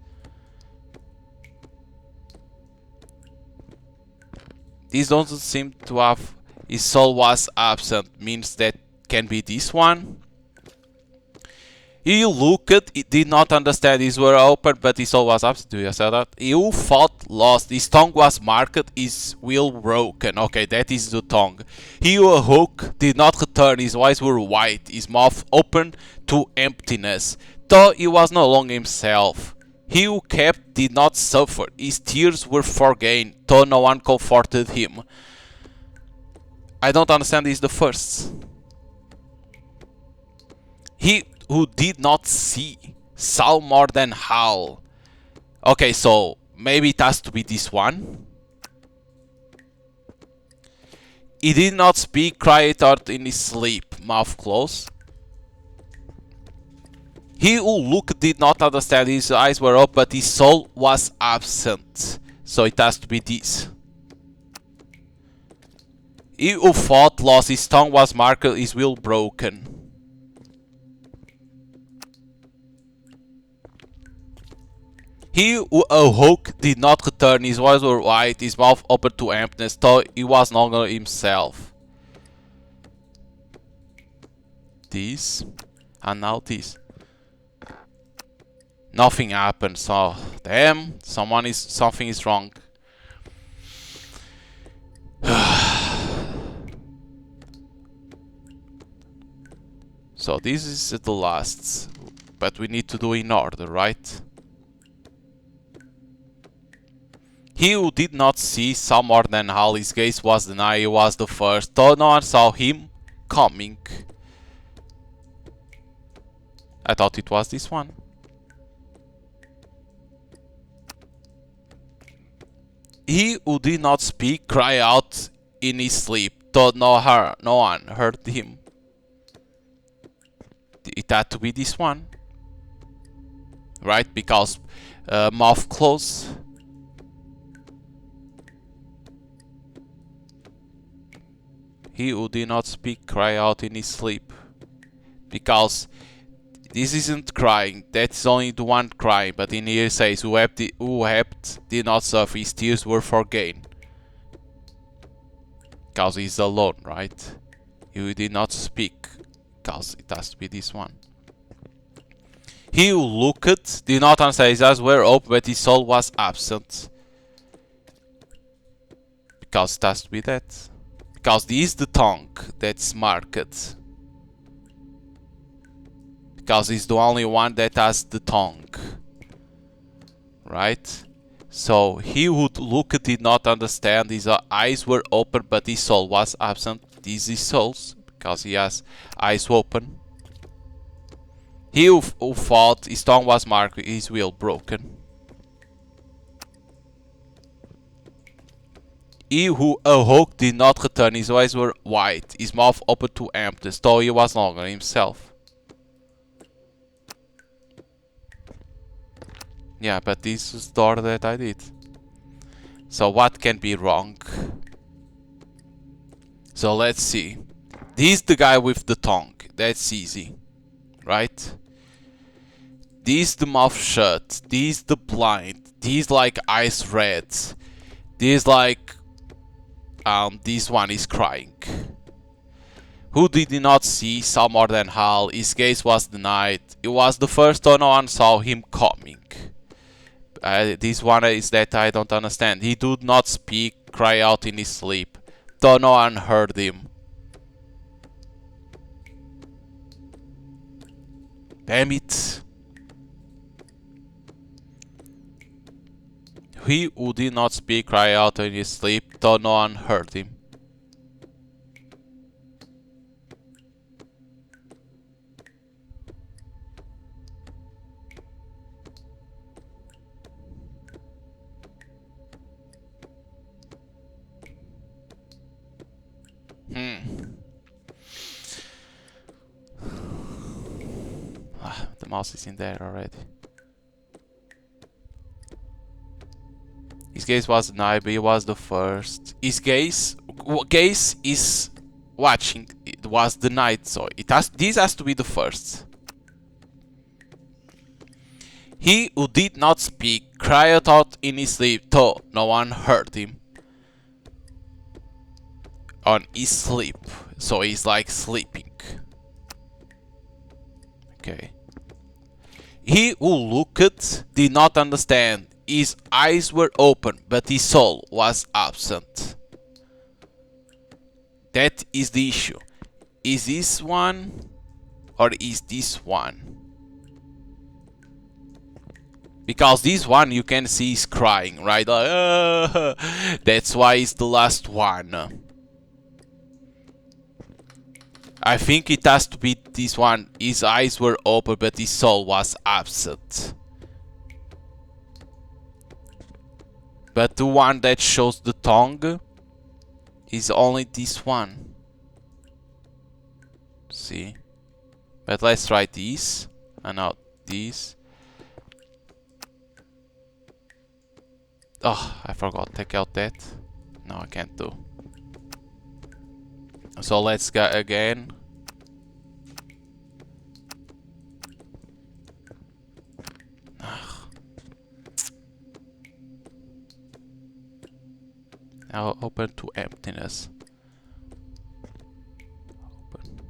This doesn't seem to have. His soul was absent. Means that can be this one. He who looked did not understand. His eyes were open, but his soul was absent. Do you say that? He who fought lost. His tongue was marked. His will broken. Okay, that is the tongue. He who awoke did not return. His eyes were white. His mouth open to emptiness. Though he was no longer himself. He who kept did not suffer. His tears were forgotten. Though no one comforted him. I don't understand. This is the first. He who did not see saw more than all. Okay, so maybe it has to be this one. He did not speak, cried out in his sleep, mouth closed. He who looked did not understand. His eyes were open, but his soul was absent. So it has to be this. He who fought lost. His tongue was marked, his will broken. He who awoke did not return. His eyes were white, his mouth open to emptiness, though he was no longer himself. This, and now this. Nothing happened, so damn, something is wrong. So this is the last, but we need to do in order, right? He who did not see saw more than all. His gaze was the night, he was the first, though no one saw him coming. I thought it was this one. He who did not speak cried out in his sleep, though no one heard him. It had to be this one, right? Because mouth closed. He who did not speak cried out in his sleep. Because this isn't crying, that's only the one crying, but in here it says, who wept did not suffer, his tears were forgotten. Because he's alone, right? He who did not speak, because it has to be this one. He who looked did not answer, his eyes were open, but his soul was absent. Because it has to be that. Because this is the tongue that's marked. Because it's the only one that has the tongue. Right? So, he who looked did not understand, his eyes were open, but his soul was absent. This is souls, because he has eyes open. He who fought, his tongue was marked, his will broken. He who awoke did not return, his eyes were white, his mouth open to emptiness, though he was no longer himself. Yeah, but this is the order that I did. So what can be wrong? So let's see. This is the guy with the tongue. That's easy. Right? This is the mouth shut. This is the blind. This like eyes red. This like This one is crying. Who did not see saw more than Hal. His gaze was denied. It was the first time no one saw him coming. This one is that I don't understand. He did not speak, cry out in his sleep. Though no one heard him. Damn it. He who did not speak, cry out in his sleep, though no one heard him. The mouse is in there already. His gaze was denied, but he was the first. His gaze is watching. It was denied, so this has to be the first. He who did not speak cried out in his sleep, though no one heard him. On his sleep, so he's like sleeping. Okay. He who looked did not understand. His eyes were open, but his soul was absent. That is the issue. Is this one or is this one? Because this one you can see is crying, right? Like, that's why it's the last one. I think it has to be this one. His eyes were open, but his soul was absent. But the one that shows the tongue is only this one. See? But let's try this. And now this. Oh, I forgot. Take out that. No, I can't do. So let's go again. Now open to emptiness. Open.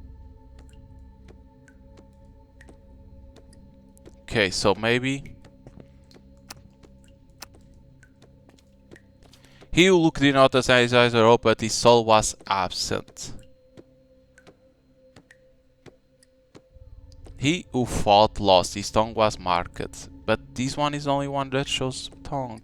Okay, so maybe he who looked in out as his eyes were open, but his soul was absent. He who fought lost, his tongue was marked. But this one is the only one that shows tongue.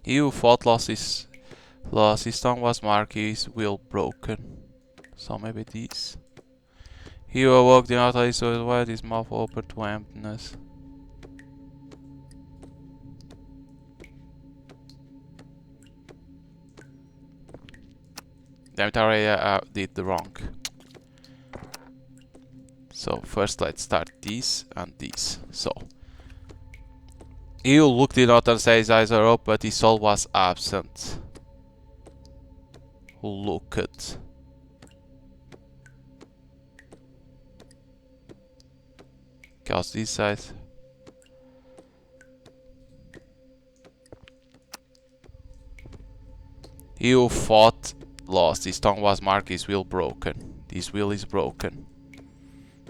He who fought lost, his tongue was marked, his will broken. So maybe this. He who awoke the outer is so wide, his mouth open to emptiness. Damn it, I already did the wrong. So first let's start this and this. So he who looked in out and said his eyes are open, but his soul was absent. Who looked? Because this side. He who fought lost, his tongue was marked, his will broken. His will is broken.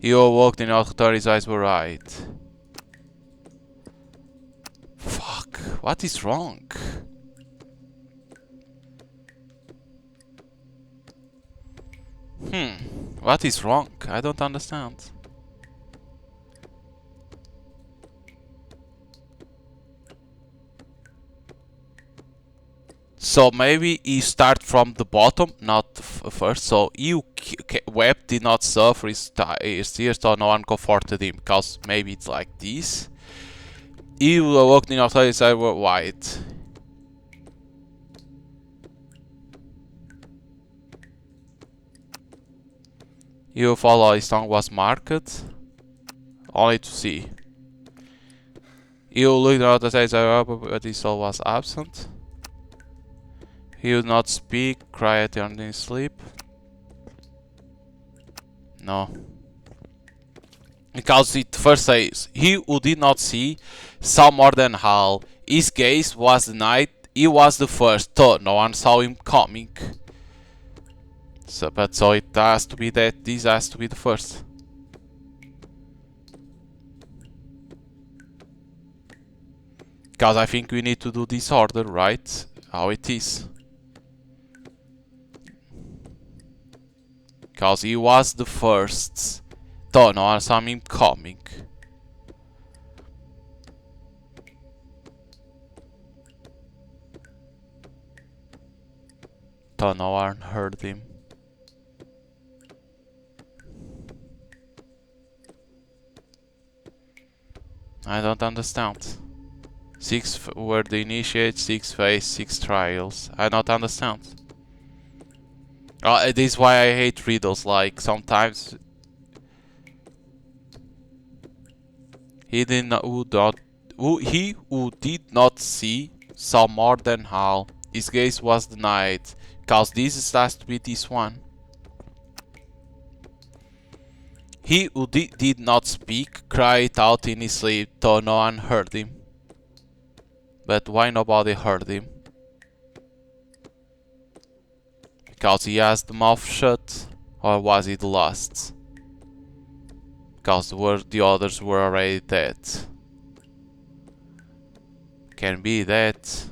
He who awoke in out, his eyes were right. Fuck, what is wrong? What is wrong? I don't understand. So maybe you start from the bottom, not first. So you wept did not suffer his tears, so no one comforted him. Because maybe it's like this. He who awoke in our his eyes were white. He He who followed his tongue was marked. Only to see. He who looked at the stage but his soul was absent. He would not speak, cried on his sleep. No. Because it first says, he who did not see saw more than Hal. His gaze was the night, he was the first, thought no one saw him coming. So it has to be that, this has to be the first. Because I think we need to do this order, right? How it is. Because he was the first. Thought no one saw him coming. Thought no one heard him. I don't understand. 6 were the initiate, 6 face, 6 trials. I don't understand. This is why I hate riddles, like sometimes he did not he who did not see saw more than Hal. His gaze was denied. Cause this has to be this one. He who did not speak cried out in his sleep, though no one heard him. But why nobody heard him? Because he has the mouth shut, or was he the last? Because the others were already dead. Can be that.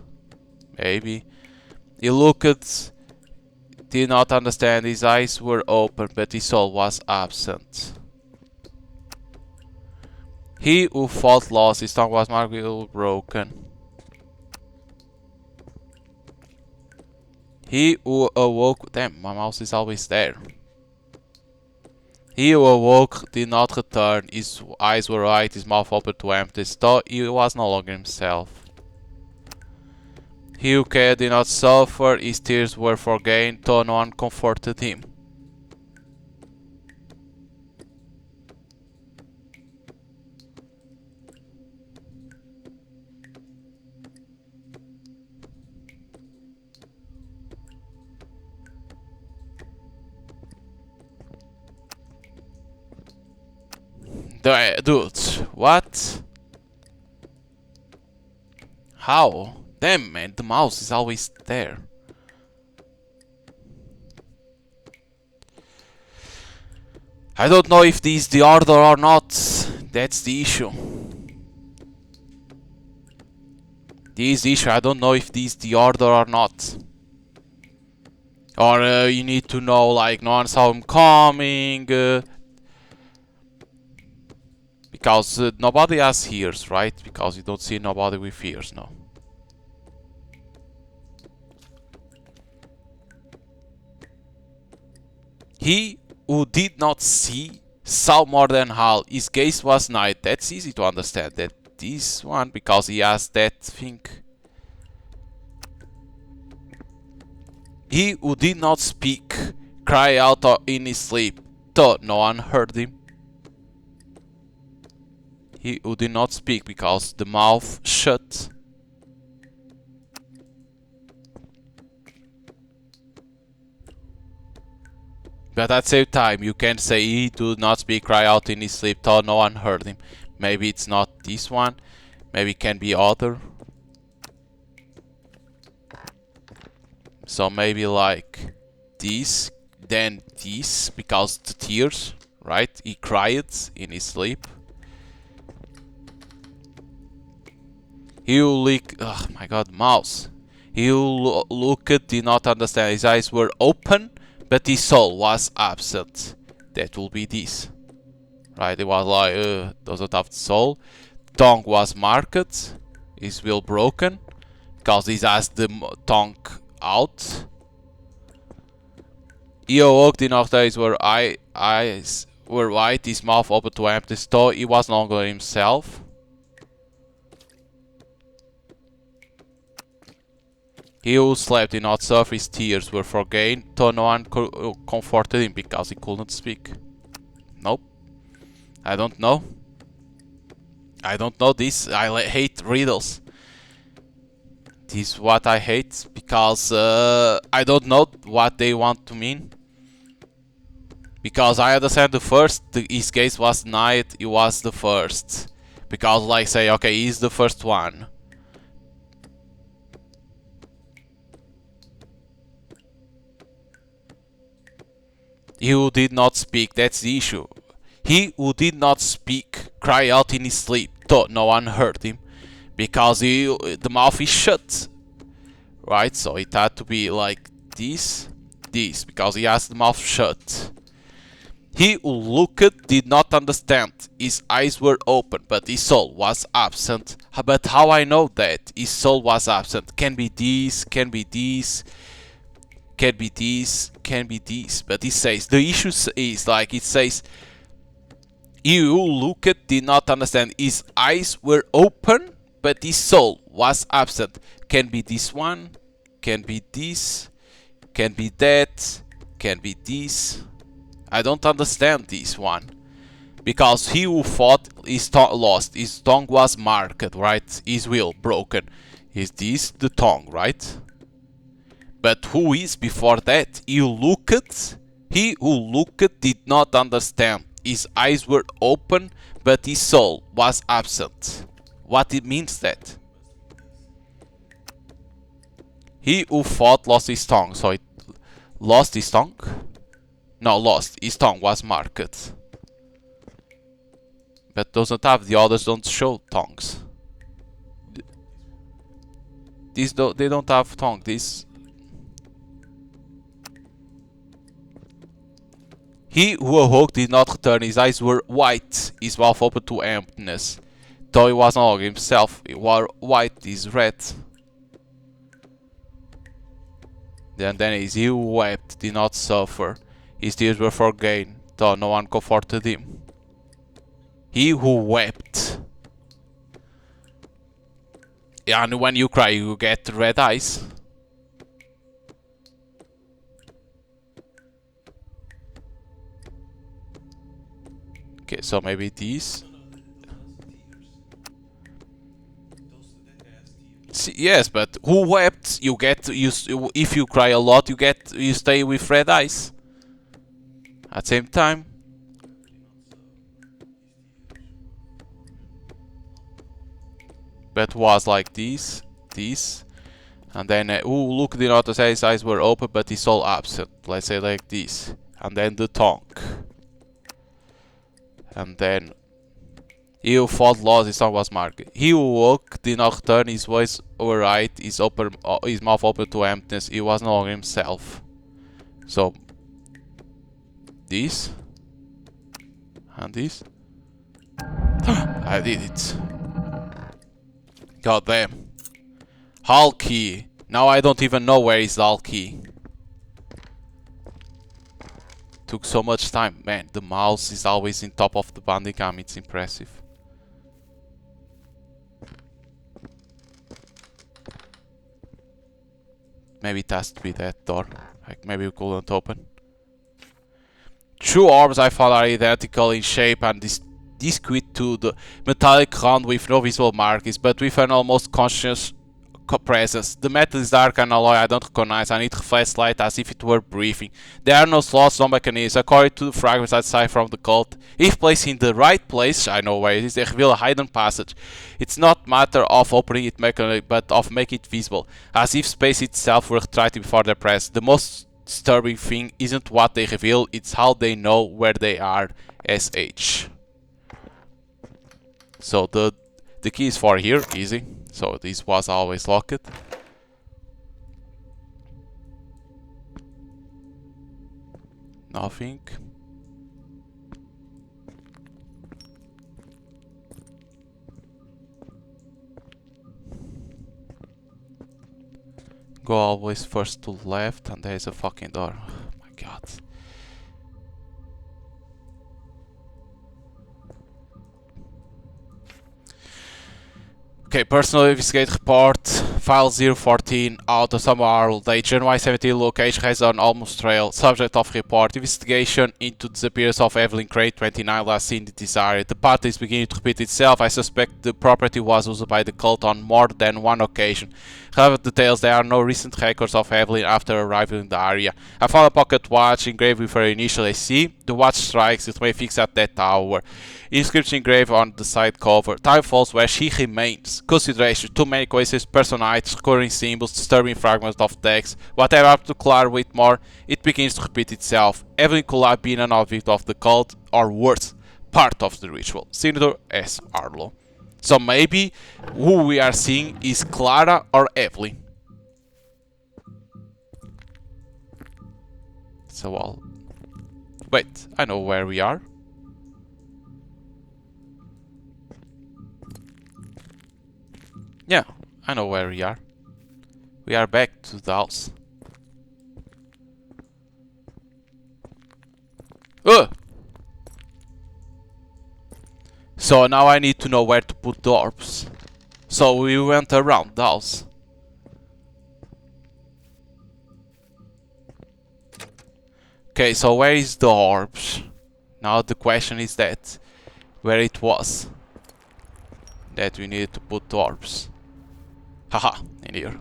Maybe. He looked, did not understand, his eyes were open, but his soul was absent. He who fought lost, his tongue was marked broken. He who awoke, damn, my mouse is always there. He who awoke did not return, his eyes were wide, his mouth open to empty, though he was no longer himself. He who cared did not suffer, his tears were forgotten, though no one comforted him. Dude, what? How? Damn man, the mouse is always there. I don't know if this is the order or not. That's the issue. This issue, I don't know if this is the order or not. Or you need to know, like, no one saw him coming. Because nobody has ears, right? Because you don't see nobody with ears, no. He who did not see saw more than Hal. His gaze was night. That's easy to understand. That this one, because he has that thing. He who did not speak cried out in his sleep, though no one heard him. He who did not speak because the mouth shut. But at the same time, you can say he did not speak, cry out in his sleep, though no one heard him. Maybe it's not this one. Maybe it can be other. So maybe like this, then this, because the tears, right? He cried in his sleep. He who looked, oh my god, mouse. He who looked did not understand. His eyes were open, but his soul was absent. That will be this. Right, it was like, doesn't have the soul. Tongue was marked. His will broken. Because he has the tongue out. He awoke, did not eyes were eyes were wide, his mouth open to empty, so he was no longer himself. He who slept did not suffer, his tears were forgotten, though no one comforted him because he couldn't speak. I don't know. I don't know this. I hate riddles. This is what I hate because I don't know what they want to mean. Because I understand the first, his case was knight, he was the first. Because like say, okay, he's the first one. He who did not speak, that's the issue. He who did not speak, cry out in his sleep, thought no one heard him. Because the mouth is shut. Right, so it had to be like this, because he has the mouth shut. He who looked did not understand. His eyes were open, but his soul was absent. But how I know that his soul was absent? Can be this, can be this, can be this, can be this. But it says, the issue is like it says, he who looked did not understand. His eyes were open, but his soul was absent. Can be this one, can be this, can be that, can be this. I don't understand this one. Because he who fought is lost. His tongue was marked, right? His will broken. Is this the tongue, right? But who is before that? He looked. He who looked did not understand. His eyes were open, but his soul was absent. What it means that? He who fought lost his tongue. So it lost his tongue? No, lost. His tongue was marked. But doesn't have, the others don't show tongues. These they don't have tongue. This. He who awoke did not return. His eyes were white, his mouth open to emptiness. Though he was no longer himself, he wore white, his red. Then is he who wept did not suffer. His tears were for gain, though no one comforted him. He who wept. And when you cry, you get red eyes. Okay, so maybe these. See, yes, but who wept? You get if you cry a lot, you stay with red eyes. At the same time. But was like this, and then look, the not say his eyes were open, but his soul absent. Let's say like this, and then the tongue, and then he who fought lost, his tongue was marked. He who woke did not return, his voice were right, his mouth open to emptiness. He was no longer himself. So this and this. I did it. God damn. Hull key. Now I don't even know where is the hull key. Took so much time. Man, the mouse is always in top of the bandicam. It's impressive. Maybe it has to be that door. Like maybe we couldn't open. Two orbs I found are identical in shape and discrete to the metallic round with no visible markings, but with an almost conscious presence. The metal is dark and alloy I don't recognize, and it reflects light as if it were breathing. There are no slots, no mechanisms. According to the fragments outside from the cult, if placed in the right place, I know where it is, they reveal a hidden passage. It's not matter of opening it mechanically, but of making it visible, as if space itself were retracting before their presence. The most disturbing thing isn't what they reveal, it's how they know where they are. SH. So the key is for here, easy. So this was always locked. Nothing. Go always first to left, and there is a fucking door. Oh my god. Okay, personal investigate report, file 014, out of some Harlow, date January 17, location has on almost trail, subject of report, investigation into disappearance of Evelyn Crate 29 last seen in this area. The pattern is beginning to repeat itself. I suspect the property was used by the cult on more than one occasion. However, details there are no recent records of Evelyn after arriving in the area. I found a pocket watch engraved with her initial AC. The watch strikes, it may fix at that hour. Inscription engraved on the side cover. Time falls where she remains. Consideration. Too many coincidences, personalities, recurring symbols, disturbing fragments of text. Whatever up to Clara Whitmore, it begins to repeat itself. Evelyn could have been an object of the cult, or worse, part of the ritual. Senator S. Harlow. So maybe who we are seeing is Clara or Evelyn. So well. Wait, I know where we are. Yeah, I know where we are. We are back to the house. So now I need to know where to put the orbs. So we went around the house. Okay, so where is the orbs? Now the question is that where it was that we needed to put the orbs. Haha, in here.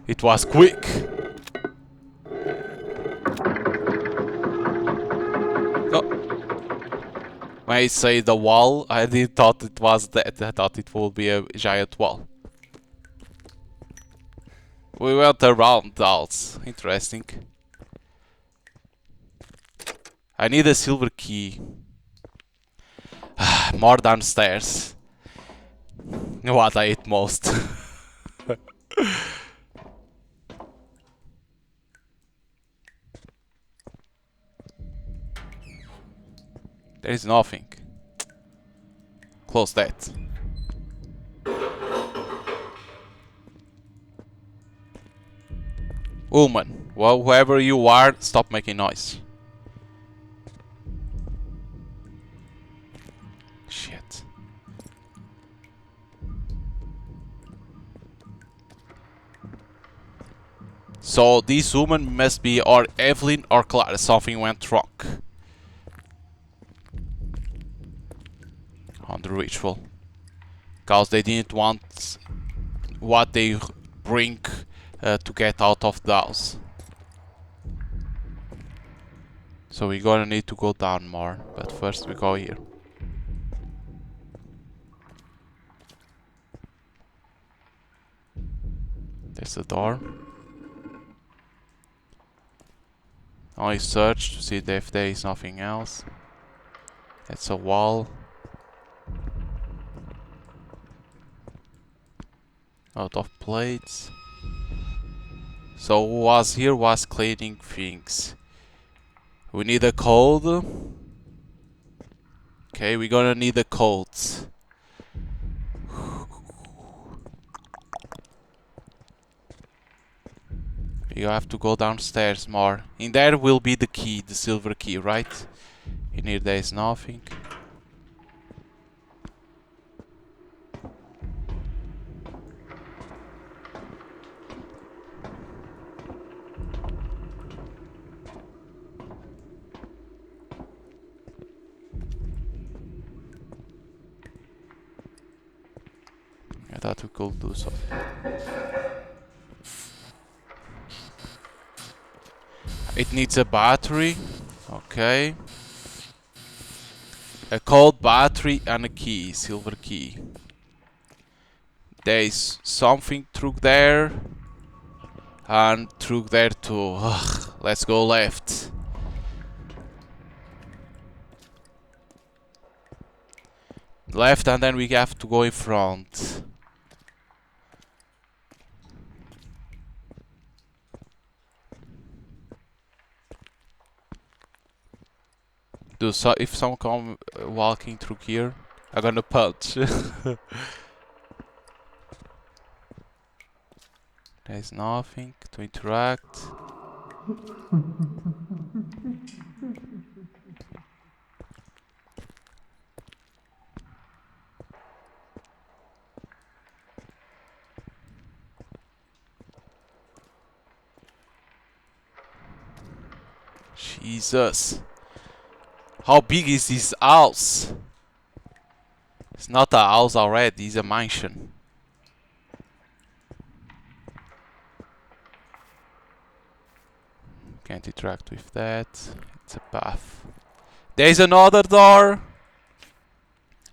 It was quick. Oh. When I say the wall, I didn't thought it was that. I thought it would be a giant wall. We went around the house. Interesting. I need a silver key. More downstairs. What I hate most. There is nothing. Close that. Woman, well, whoever you are, stop making noise. Shit. So this woman must be or Evelyn or Clara. Something went wrong on the ritual. Because they didn't want what they bring to get out of the house. So we're gonna need to go down more. But first we go here. There's the door. Only search to see if there is nothing else. That's a wall. Out of plates. So who was here was cleaning things. We need a code. Okay, we're gonna need a code. You have to go downstairs more. In there will be the key, the silver key, right? In here there is nothing. I thought we could do so. It needs a battery. Okay. A cold battery and a key, silver key. There is something through there. And through there too. Ugh, let's go left. Left and then we have to go in front. So if someone come walking through here, I'm gonna punch. There's nothing to interact. Jesus. How big is this house? It's not a house already, it's a mansion. Can't interact with that. It's a path. There's another door.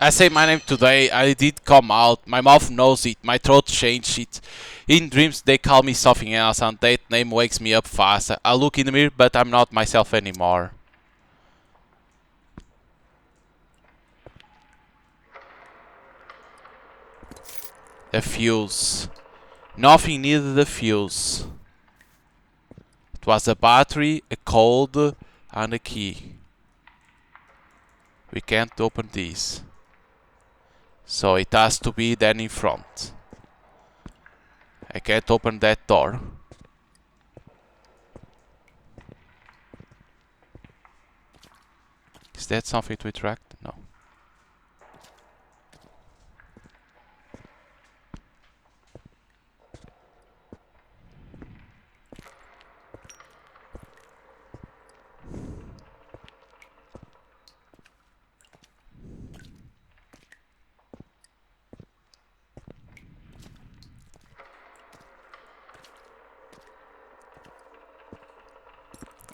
I say my name today, I did come out. My mouth knows it, my throat changed it. In dreams they call me something else and that name wakes me up fast. I look in the mirror but I'm not myself anymore. A fuse. Nothing needed a fuse. It was a battery, a code, and a key. We can't open this. So it has to be then in front. I can't open that door. Is that something to interact? No.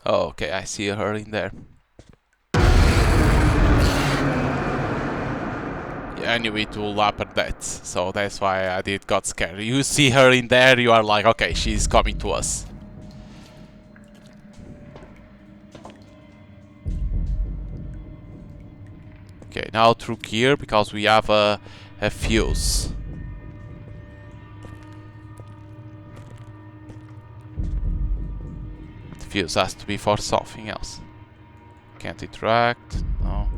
Oh, okay, I see her in there. Yeah, I knew it will happen that, so that's why I did got scared. You see her in there, you are like, okay, she's coming to us. Okay, now through here, because we have a fuse. The fuse has to be for something else. Can't interact, no.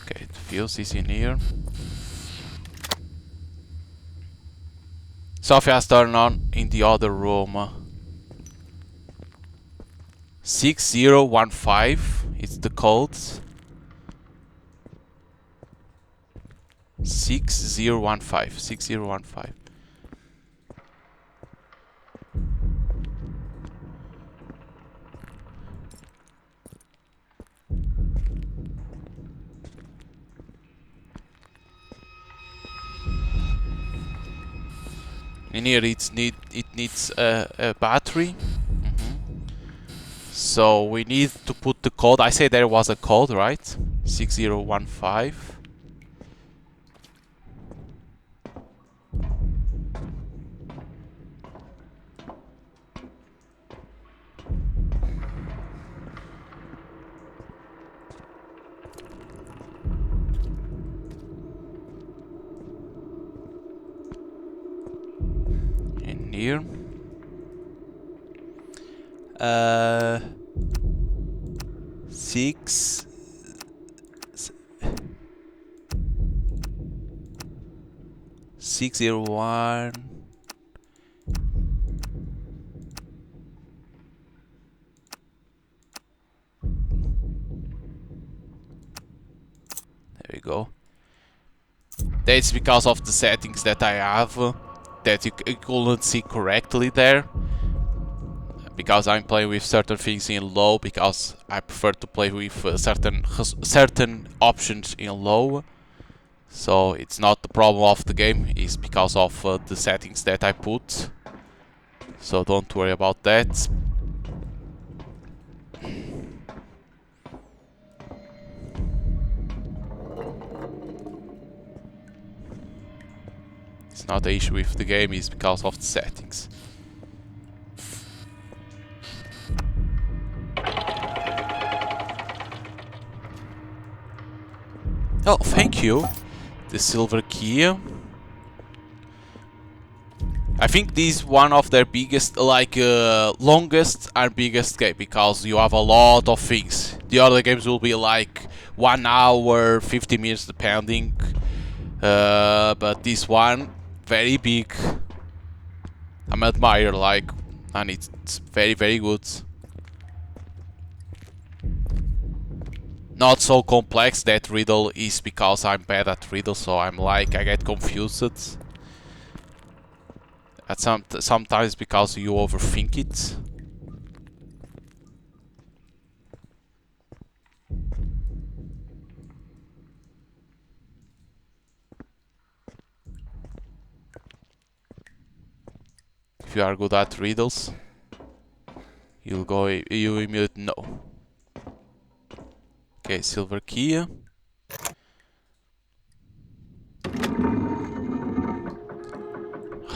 Okay, the fuse is in here. Something has turned on in the other room. 6015, it's the code. 6015. In here it needs a battery. So we need to put the code. I say there was a code, right? 6015. In here. 601. There we go. That's because of the settings that I have that you couldn't see correctly there. Because I'm playing with certain things in low, because I prefer to play with certain options in low. So it's not the problem of the game, it's because of the settings that I put. So don't worry about that. It's not the issue with the game, it's because of the settings. Oh, thank you. The silver key. I think this is one of their biggest, longest and biggest game, because you have a lot of things. The other games will be like 1 hour, 50 minutes depending. But this one, very big. I'm admire, and it's very, very good. not so complex. That riddle is because I'm bad at riddles, so I'm like, I get confused. At sometimes because you overthink it. If you are good at riddles, you immediately know. Okay, silver key.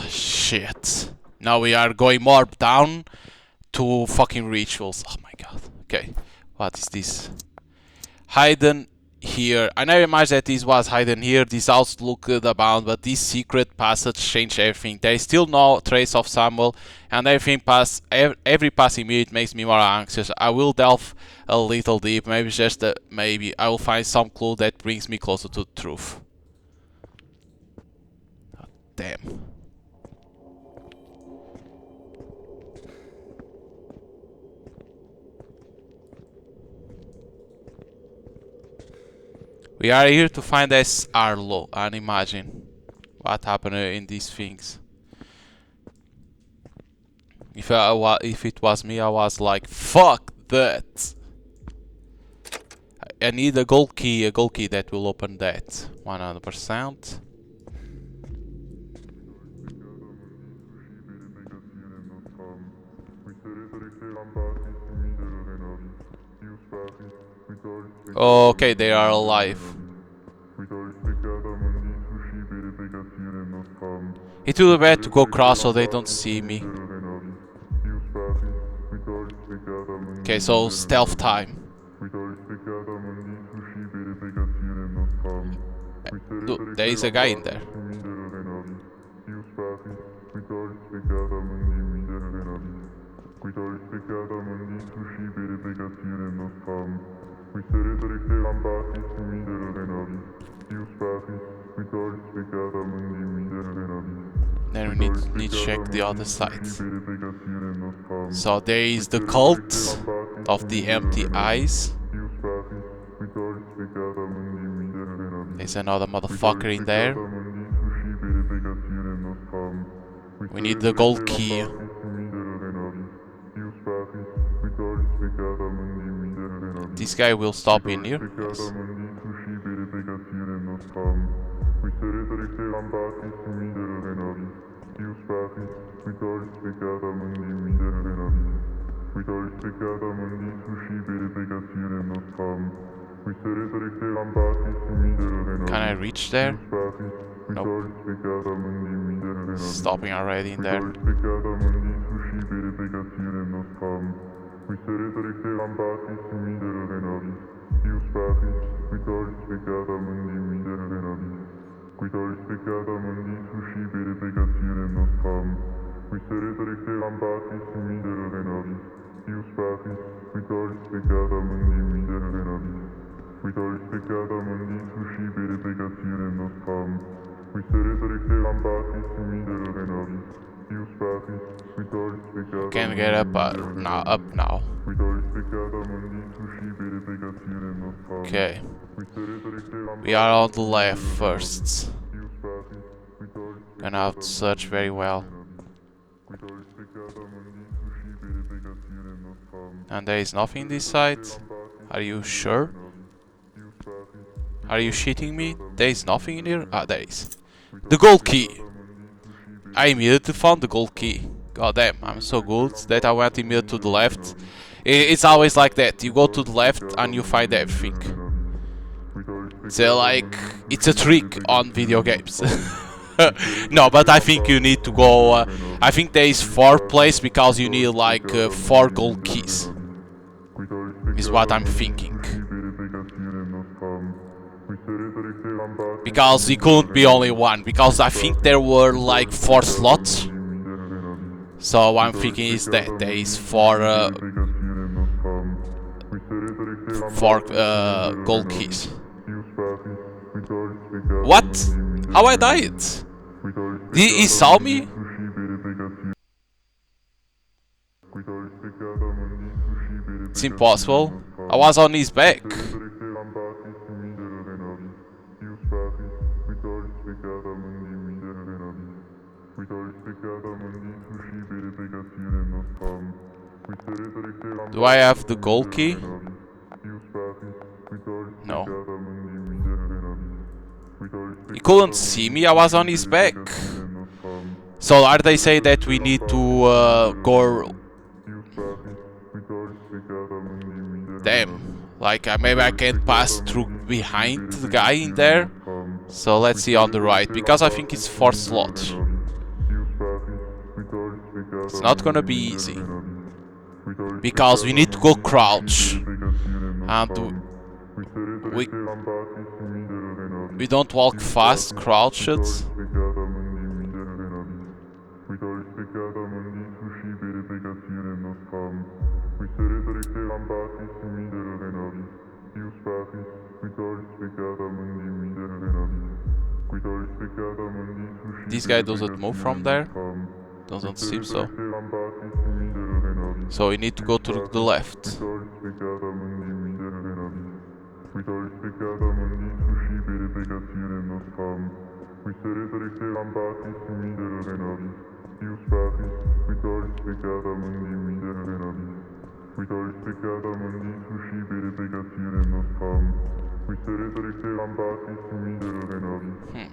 Shit. Now we are going more down to fucking rituals. Oh my god. Okay. What is this? Hidden here. I never imagined that this was hidden here. This house looked abound, but this secret passage changed everything. There is still no trace of Samuel, and every passing minute makes me more anxious. I will delve a little deep, maybe just maybe I will find some clue that brings me closer to the truth. Oh, damn. We are here to find this Harlow and imagine what happened in these things. If it was me, I was like, fuck that. I need a gold key that will open that 100%. Okay, they are alive. It will be better to go cross so they don't see me. Okay, so stealth time. Look, there is a guy in there. Then we need to check the other side. So there is the cult of the empty eyes. There's another motherfucker in there. We need the gold key. This guy will stop in here. Yes. Can I reach there? Nope. Stopping already in there. Can get up now. Up now. Okay. We are on the left first. Gonna have to search very well. And there is nothing this side. Are you sure? Are you shitting me? There is nothing in here? Ah, there is. The gold key! I immediately found the gold key. God damn, I'm so good that I went immediately to the left. It's always like that. You go to the left and you find everything. So like, it's a trick on video games. No, but I think you need to go... I think there is 4 places because you need like 4 gold keys. Is what I'm thinking. Because it couldn't be only 1, because I think there were like 4 slots. So I'm thinking is that there is 4 gold keys. What? How I died? He saw me? It's impossible. I was on his back. Do I have the gold key? No. He couldn't see me, I was on his back. So are they say that we need to go... Damn. Like maybe I can't pass through behind the guy in there. So let's see on the right, because I think it's 4 slots. It's not gonna be easy. Because we need to go crouch. And we don't walk fast, crouched. This guy doesn't move from there. Doesn't seem so. So we need to go to the left.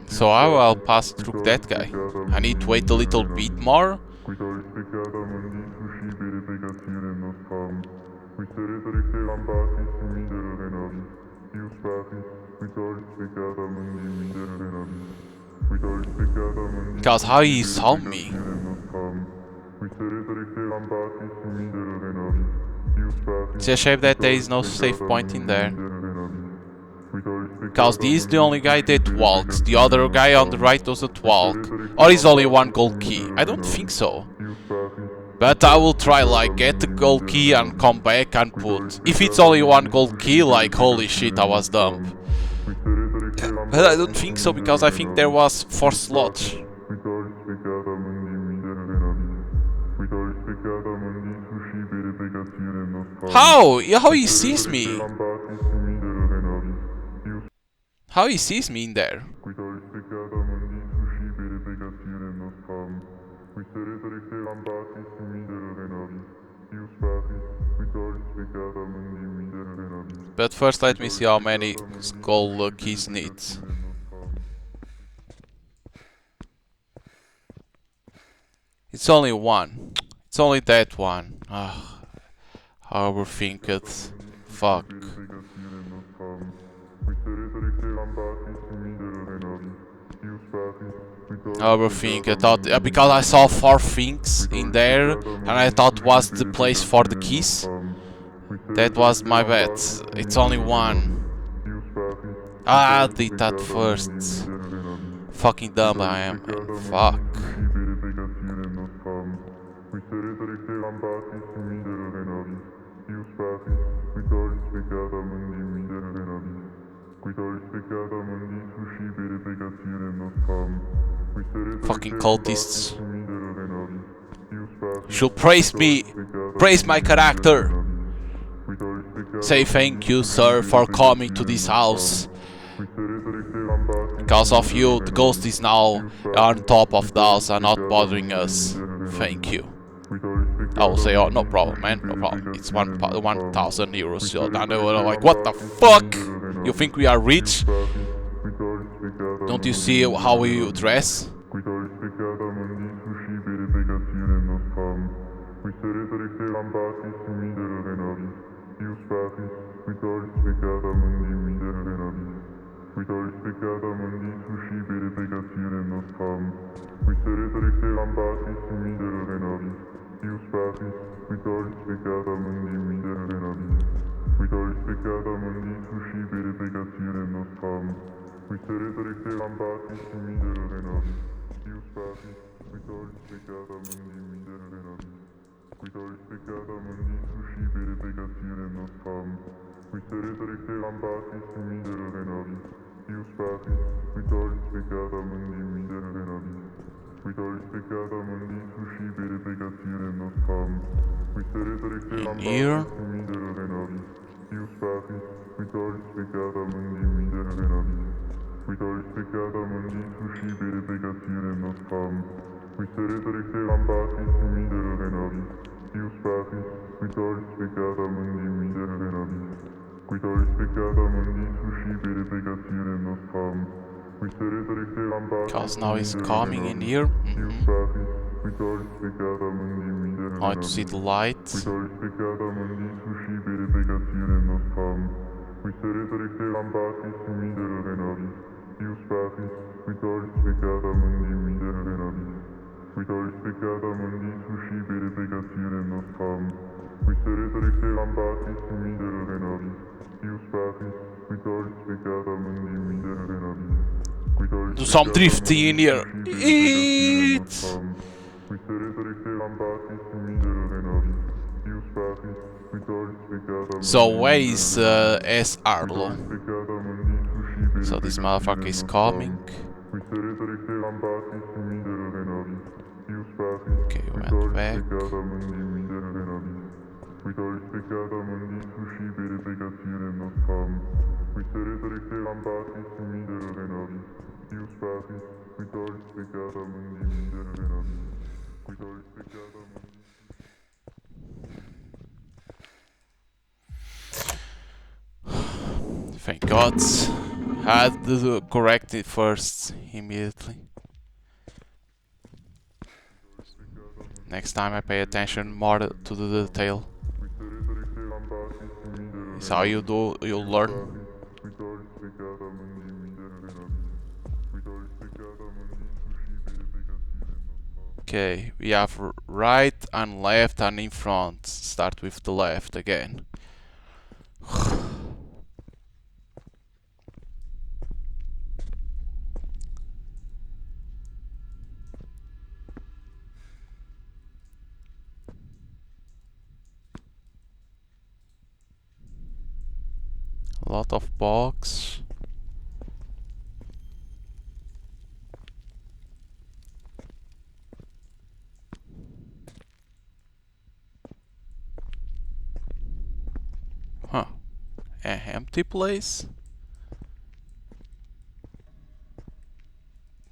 So I will pass through that guy. I need to wait a little bit more. Because how he saw me. It's a shame that there is no safe point in there. Because this is the only guy that walks. The other guy on the right doesn't walk. Or is only one gold key. I don't think so. But I will try, like, get the gold key and come back and put. If it's only one gold key, like, holy shit, I was dumb. But I don't think so, because I think there was 4 slots. How? How he sees me? How he sees me in there? But first let me see how many skull keys needs. It's only one. It's only that one. Ah, I overthink it. Fuck. I overthink. I thought because I saw 4 things in there, and I thought was the place for the keys. That was my bad. It's only one. Ah, I did that first. Fucking dumb I am. Fuck. Fucking cultists. Should praise me. Praise my character. Say thank you, sir, for coming to this house. Because of you, the ghost is now on top of the house and not bothering us. Thank you. I will say, oh, no problem, man, no problem. It's 1,000 euros. So, and they were like, what the fuck? You think we are rich? Don't you see how we dress? In here. Os seres serem batismi e os pazes, vitórios pecada mandi miderenavis. Vitórios pecada mandi sushi bere pegatina nos ham. Os seres serem Cause now batismi he's coming in here. e os pazes, vitórios pecada mandi I want to see miderenavis. the light. Vitórios pecada mandi sushi bere pegatina nos ham. Os seres serem batismi miderenavis e os pazes, vitórios pecada mandi miderenavis. Vitórios pecada mandi sushi bere pegatina nos ham. Os seres serem batismi miderenavis e os pazes, vitórios pecada mandi miderenavis. Do some drifting in here. Eat. So where is S. Harlow? So this motherfucker is coming. Okay, went back. Vitórios pecada mandi sushi bere pegatina nos ham. Os seres serem batismi miderenavis e os pazes, vitórios pecada mandi miderenavis. Vitórios pecada mandi. Thank God. Had to correct it first immediately. Next time I pay attention more to the detail. It's how you do, you'll learn. Okay, we have right and left and in front. Start with the left again. A lot of box. Huh. An empty place?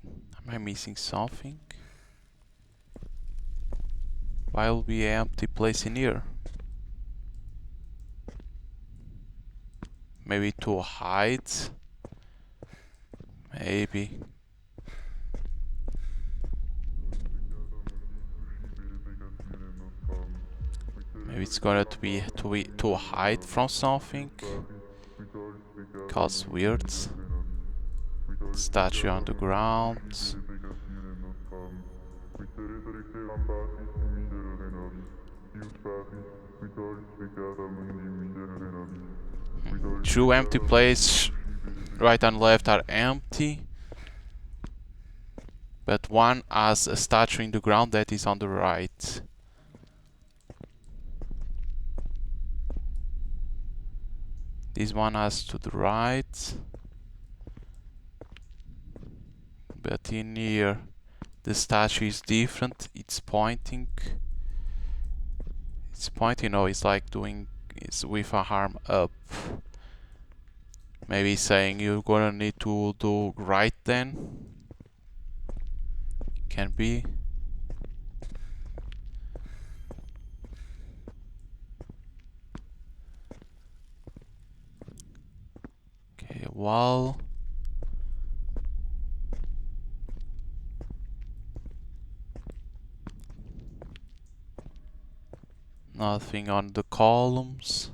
Am I missing something? Why will be an empty place in here? Maybe to hide? Maybe. Maybe it's gonna be to hide from something. Cause weird. Statue on the ground. Two empty places, right and left, are empty. But one has a statue in the ground that is on the right. This one has to the right. But in here, the statue is different. It's pointing. It's pointing, no, it's like doing, it's with a arm up. Maybe saying you're gonna need to do right then. Can be. Okay, wall. Nothing on the columns.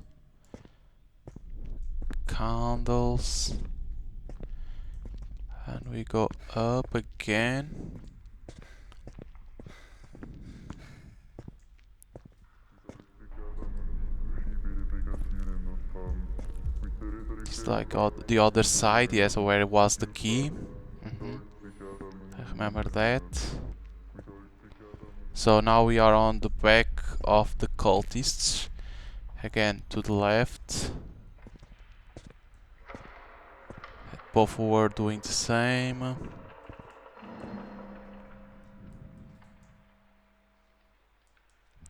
Candles. And we go up again. It's like the other side, yes, where was the key. I remember that. So now we are on the back of the cultists. Again, to the left. Both were doing the same.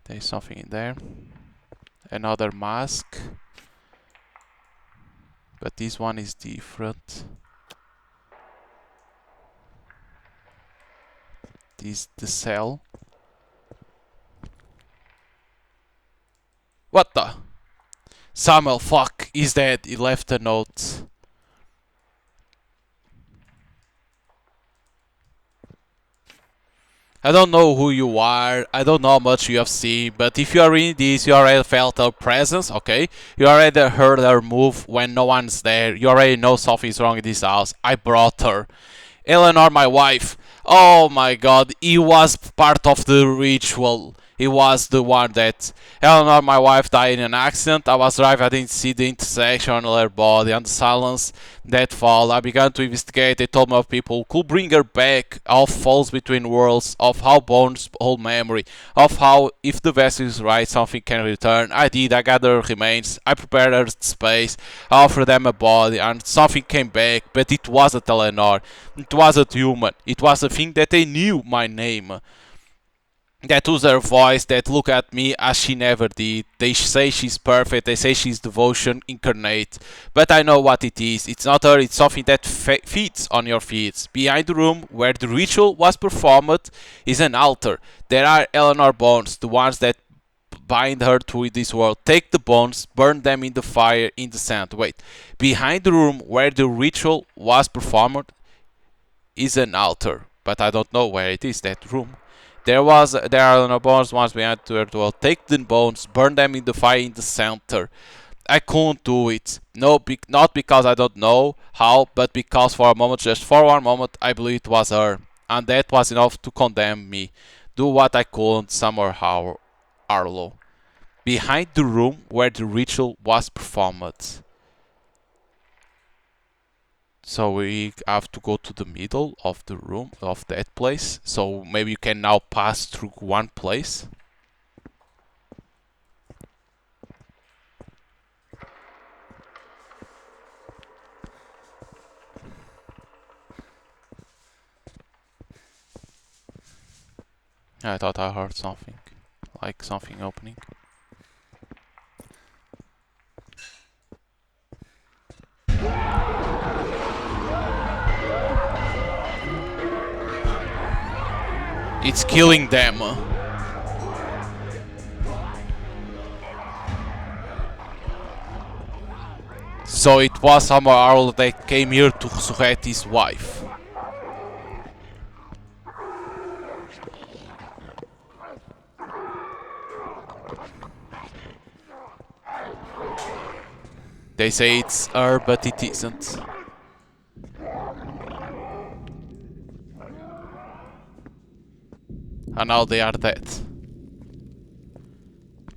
There's something in there. Another mask. But this one is different. is the cell. What the? Samuel, fuck, he's dead. He left a note. I don't know who you are, I don't know how much you have seen, but if you are reading this, you already felt her presence, okay? You already heard her move when no one's there. You already know something's wrong in this house. I brought her. Eleanor, my wife. Oh my god, he was part of the ritual. He was the one that... Eleanor, my wife, died in an accident. I was driving, I didn't see the intersection on her body and the silence that fall. I began to investigate. They told me of people who could bring her back, of falls between worlds, of how bones hold memory, of how, if the vessel is right, something can return. I did, I gathered remains, I prepared her space, I offered them a body, and something came back, but it wasn't Eleanor. It wasn't human. It was a thing that they knew my name. That was her voice, that look at me as she never did. They say she's perfect, they say she's devotion incarnate. But I know what it is. It's not her, it's something that feeds on your feet. Behind the room where the ritual was performed is an altar. There are Eleanor bones, the ones that bind her to this world. Take the bones, burn them in the fire in the sand. Wait. Behind the room where the ritual was performed is an altar. But I don't know where it is, that room. There are no bones once behind the world. Take the bones, burn them in the fire in the center. I couldn't do it. No, not because I don't know how, but because for a moment, just for one moment, I believe it was her. And that was enough to condemn me. Do what I could, somehow, Harlow. Behind the room where the ritual was performed. So we have to go to the middle of the room, of that place. So maybe you can now pass through one place. I thought I heard something, like something opening. It's killing them. So it was Summer Harlow that came here to resurrect his wife. They say it's her, but it isn't. And now they are dead.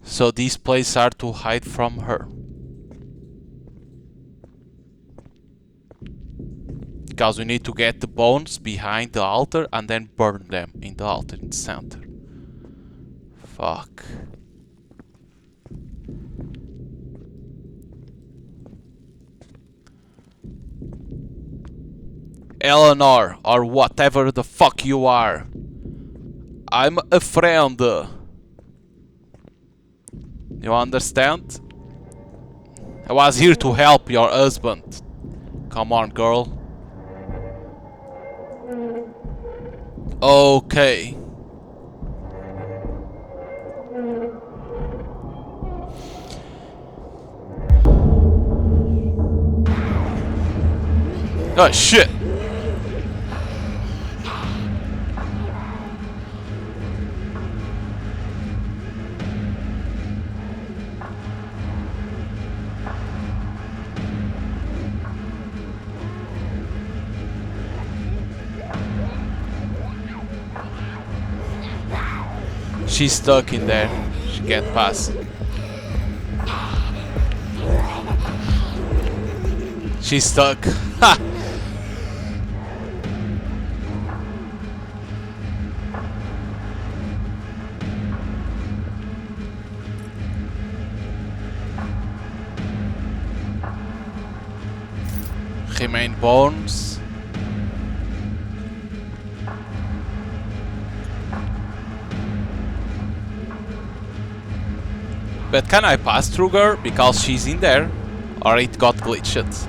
So these places are to hide from her. Because we need to get the bones behind the altar and then burn them in the altar in the center. Fuck. Eleanor, or whatever the fuck you are. I'm a friend. You understand? I was here to help your husband. Come on, girl. Okay. Oh shit. She's stuck in there. She can't pass. She's stuck. Ha! Remain bones. But can I pass through her because she's in there? Or it got glitched?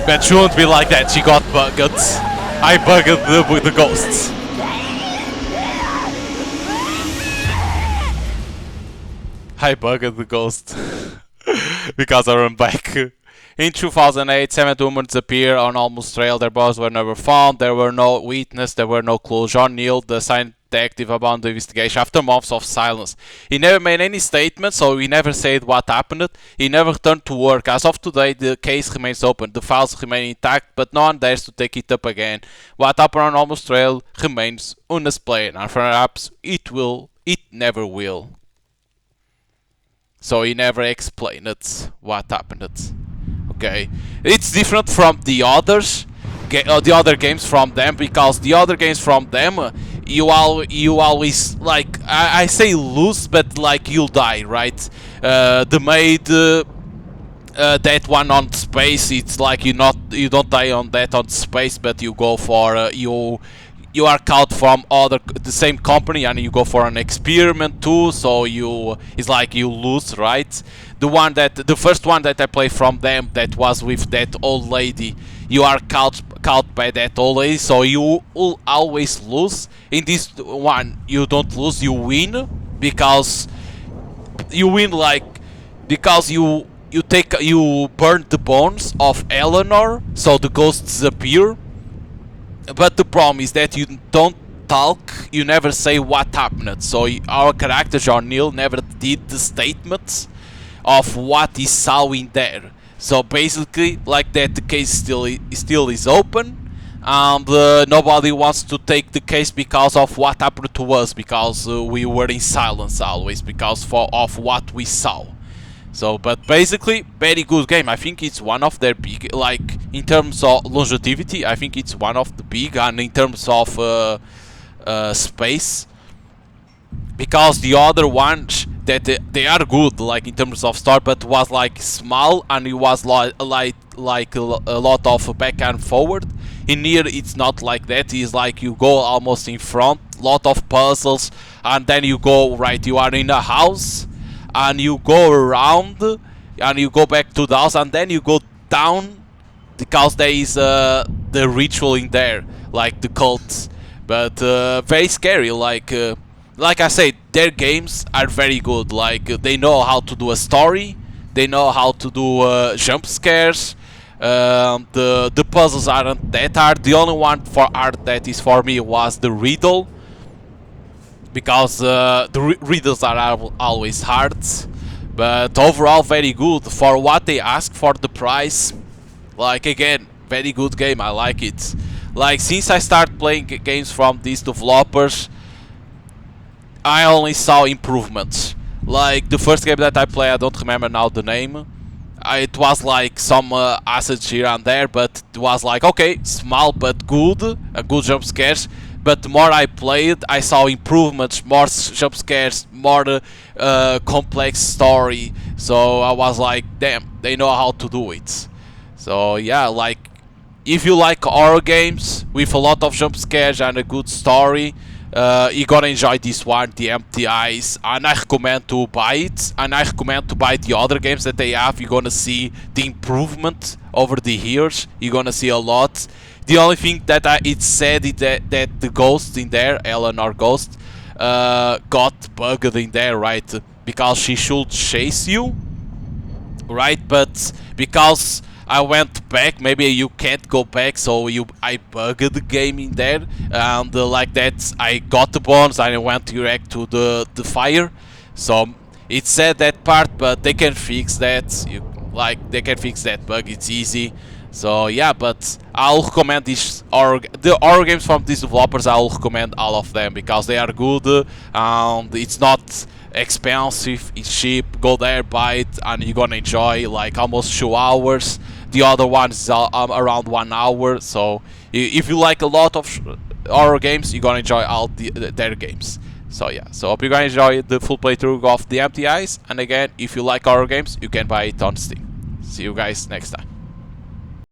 But shouldn't be like that, she got bugged. I bugged the ghosts. I bugged the ghost. Because I ran back. In 2008, 7 humans appear on Almost Trail. Their bodies were never found. There were no witnesses. There were no clues. John Neal, the assigned detective about the investigation, after months of silence. He never made any statements, so he never said what happened. He never returned to work. As of today, the case remains open. The files remain intact, but no one dares to take it up again. What happened on Almost Trail remains unexplained, and perhaps it never will. So he never explained it, what happened. Okay, it's different from the others, the other games from them, because the other games from them, you always like I say lose, but like you'll die, right? The maid, that one on space, it's like you don't die on that on space, but you go for you are caught from the same company and you go for an experiment too, so it's like you lose, right? The first one that I played from them, that was with that old lady, you are caught by that old lady, so you will always lose. In this one you don't lose, you win, because you win like because you burn the bones of Eleanor, so the ghosts appear. But the problem is that you don't talk, you never say what happened. So our character John Neal never did the statements of what he saw in there. So basically, like that, the case still is open, and nobody wants to take the case because of what happened to us, because we were in silence always because of what we saw. So, but basically, very good game. I think it's one of their big, like, in terms of longevity, I think it's one of the big, and in terms of space, because the other ones, that they are good, like, in terms of story, but was, like, small, and it was, like a lot of back and forward. In here, it's not like that. It's like you go almost in front, lot of puzzles, and then you go, right, you are in a house, and you go around, and you go back to the house, and then you go down, because there is the ritual in there, like the cult. But very scary, like I said, their games are very good. Like they know how to do a story, they know how to do jump scares. The puzzles aren't that hard. The only one for art that is for me was the riddle, because the riddles are always hard, but overall very good for what they ask for the price. Like, again, very good game, I like it. Like, since I started playing games from these developers, I only saw improvements. Like the first game that I played, I don't remember now the name, it was like some assets here and there, but it was like, okay, small but good, a good jump scares. But the more I played, I saw improvements, more jump scares, more complex story. So I was like, damn, they know how to do it. So yeah, like, if you like horror games with a lot of jump scares and a good story, you're gonna enjoy this one, The Empty Eyes, and I recommend to buy it, and I recommend to buy the other games that they have. You're gonna see the improvement over the years, you're gonna see a lot. The only thing that it said is that the ghost in there, Eleanor Ghost, got bugged in there, right? Because she should chase you, right? But because I went back, maybe you can't go back, so I bugged the game in there, and like that I got the bones and I went direct to the fire. So it said that part, but they can fix that. They can fix that bug, it's easy. So yeah, but I'll recommend the horror games from these developers. I'll recommend all of them because they are good, and it's not expensive, it's cheap. Go there, buy it, and you're gonna enjoy like almost 2 hours. The other one is around 1 hour. So if you like a lot of horror games, you're gonna enjoy all their games. So yeah, so hope you're gonna enjoy the full playthrough of The Empty Eyes. And again, if you like horror games, you can buy it on Steam. See you guys next time.